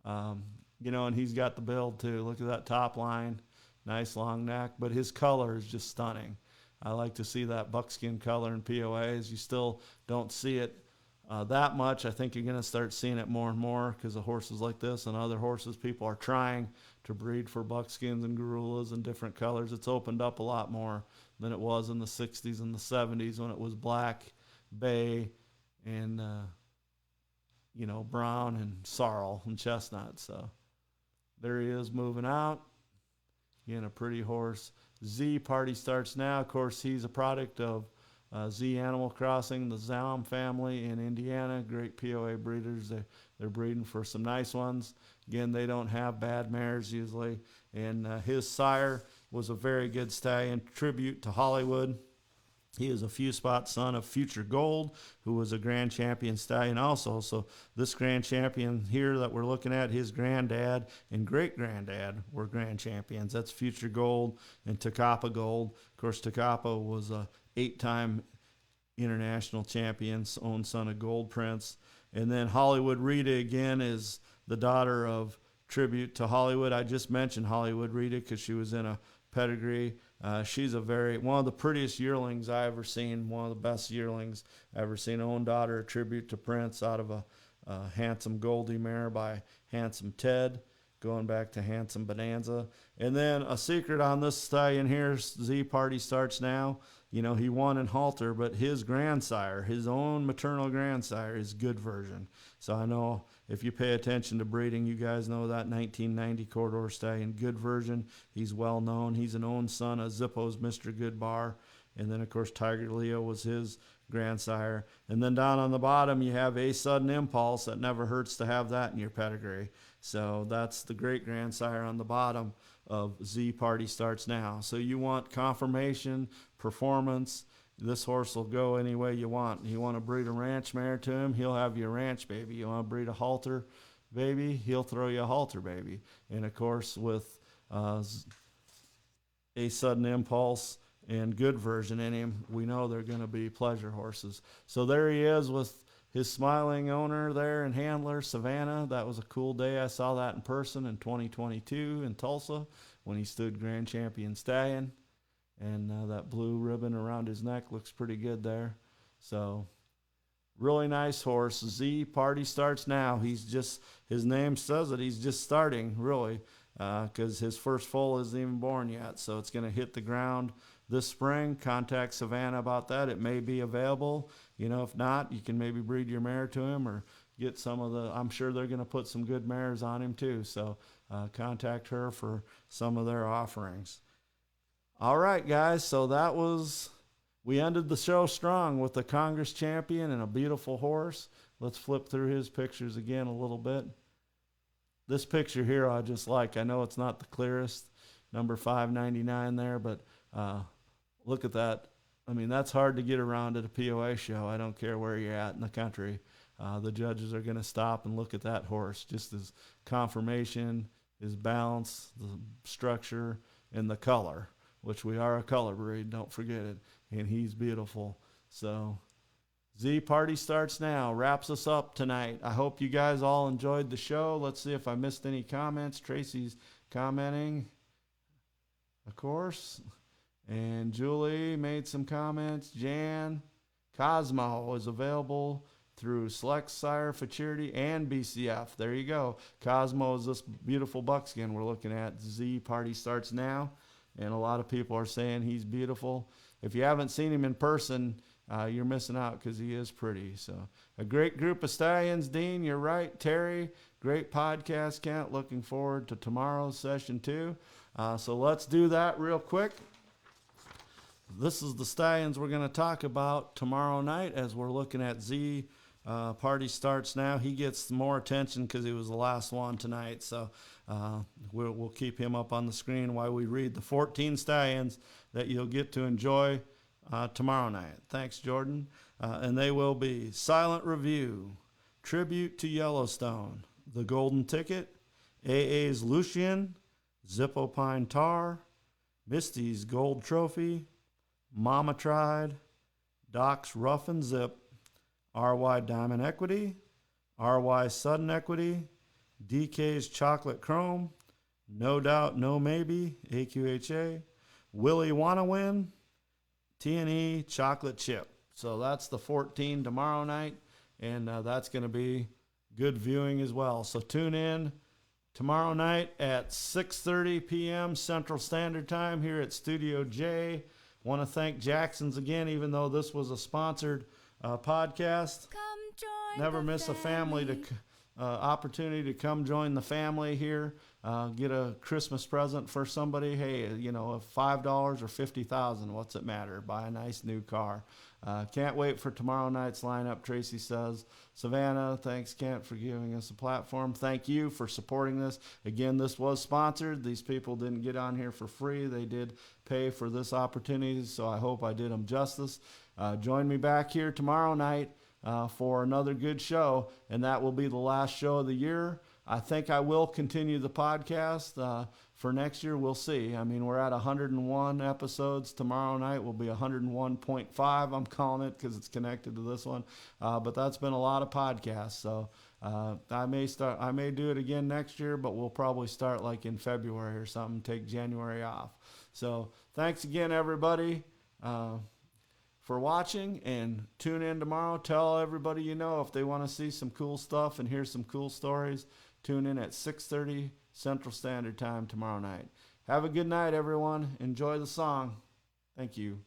And he's got the build too. Look at that top line. Nice long neck. But his color is just stunning. I like to see that buckskin color in POAs. You still don't see it that much. I think you're going to start seeing it more and more because of horses like this and other horses. People are trying to breed for buckskins and Garulas and different colors. It's opened up a lot more than it was in the 60s and the 70s when it was black, bay, and brown and sorrel and chestnut. So there he is moving out. Again, a pretty horse. Z Party Starts Now. Of course, he's a product of Z Animal Crossing, the Zaum family in Indiana. Great POA breeders. They're breeding for some nice ones. Again, they don't have bad mares usually. And his sire was a very good stallion. Tribute to Hollywood. He is a few spot son of Future Gold, who was a grand champion stallion also. So this grand champion here that we're looking at, his granddad and great-granddad were grand champions. That's Future Gold and Takapa Gold. Of course, Takapa was a 8-time international champion, own son of Gold Prince. And then Hollywood Rita, again, is the daughter of Tribute to Hollywood. I just mentioned Hollywood Rita because she was in a pedigree. She's one of the prettiest yearlings I ever seen, one of the best yearlings I ever seen. Own daughter, a tribute to Prince, out of a Handsome Goldie mare by Handsome Ted, going back to Handsome Bonanza. And then a secret on this stallion here, Z Party Starts Now. He won in halter, but his grandsire, his own maternal grandsire, is Good Version. So I know if you pay attention to breeding, you guys know that 1990 Corridor stallion, Good Version. He's well known. He's an own son of Zippo's Mr. Goodbar. And then, of course, Tiger Leo was his grandsire. And then down on the bottom, you have A Sudden Impulse. That never hurts to have that in your pedigree. So that's the great-grandsire on the bottom of Z Party Starts Now. So you want confirmation, performance. This horse will go any way you want. You want to breed a ranch mare to him, he'll have you a ranch baby. You want to breed a halter baby, he'll throw you a halter baby. And, of course, with A Sudden Impulse and Good Version in him, we know they're going to be pleasure horses. So there he is with his smiling owner there and handler, Savannah. That was a cool day. I saw that in person in 2022 in Tulsa when he stood Grand Champion Stallion. And that blue ribbon around his neck looks pretty good there. So really nice horse. Z Party Starts Now. His name says it. He's just starting, really, because his first foal isn't even born yet. So it's going to hit the ground this spring. Contact Savannah about that. It may be available. If not, you can maybe breed your mare to him or get some of the, I'm sure they're going to put some good mares on him too. So contact her for some of their offerings. All right, guys. So we ended the show strong with the Congress champion and a beautiful horse. Let's flip through his pictures again a little bit. This picture here I just like. I know it's not the clearest, number 599 there, but look at that. I mean, that's hard to get around at a POA show. I don't care where you're at in the country. The judges are going to stop and look at that horse, just his conformation, his balance, the structure, and the color, which we are a color breed, don't forget it. And he's beautiful. So Z Party starts now, wraps us up tonight. I hope you guys all enjoyed the show. Let's see if I missed any comments. Tracy's commenting, of course. And Julie made some comments. Jan, Cosmo is available through Select Sire, Futurity, and BCF. There you go. Cosmo is this beautiful buckskin we're looking at. Z Party starts now. And a lot of people are saying he's beautiful. If you haven't seen him in person, you're missing out because he is pretty. So a great group of stallions, Dean. You're right. Terry, great podcast, Kent. Looking forward to tomorrow's session too. So let's do that real quick. This is the stallions we're going to talk about tomorrow night as we're looking at Z. Party starts now. He gets more attention because he was the last one tonight. So we'll keep him up on the screen while we read the 14 stallions that you'll get to enjoy tomorrow night. Thanks, Jordan. And they will be Silent Review, Tribute to Yellowstone, The Golden Ticket, AA's Lucian, Zippo Pine Tar, Misty's Gold Trophy, Mama Tried, Doc's Rough and Zip, RY Diamond Equity, RY Sudden Equity, DK's Chocolate Chrome, No Doubt No Maybe, AQHA, Willie Wanna Win, T&E Chocolate Chip. So that's the 14 tomorrow night, and that's going to be good viewing as well. So tune in tomorrow night at 6:30 p.m. Central Standard Time here at Studio J. Want to thank Jackson's again, even though this was a sponsored podcast. Never miss a family opportunity to come join the family here. Get a Christmas present for somebody. Hey, you know, $5 or $50,000, what's it matter? Buy a nice new car. Can't wait for tomorrow night's lineup, Tracy says. Savannah, thanks, Kent, for giving us a platform. Thank you for supporting this. Again, this was sponsored. These people didn't get on here for free. They did pay for this opportunity, so I hope I did them justice. Join me back here tomorrow night for another good show, and that will be the last show of the year. I think I will continue the podcast for next year. We'll see. I mean, we're at 101 episodes. Tomorrow night will be 101.5. I'm calling it because it's connected to this one. But that's been a lot of podcasts. So I may do it again next year, but we'll probably start like in February or something, take January off. So thanks again, everybody, for watching, and tune in tomorrow. Tell everybody you know if they want to see some cool stuff and hear some cool stories. Tune in at 6:30 Central Standard Time tomorrow night. Have a good night, everyone. Enjoy the song. Thank you.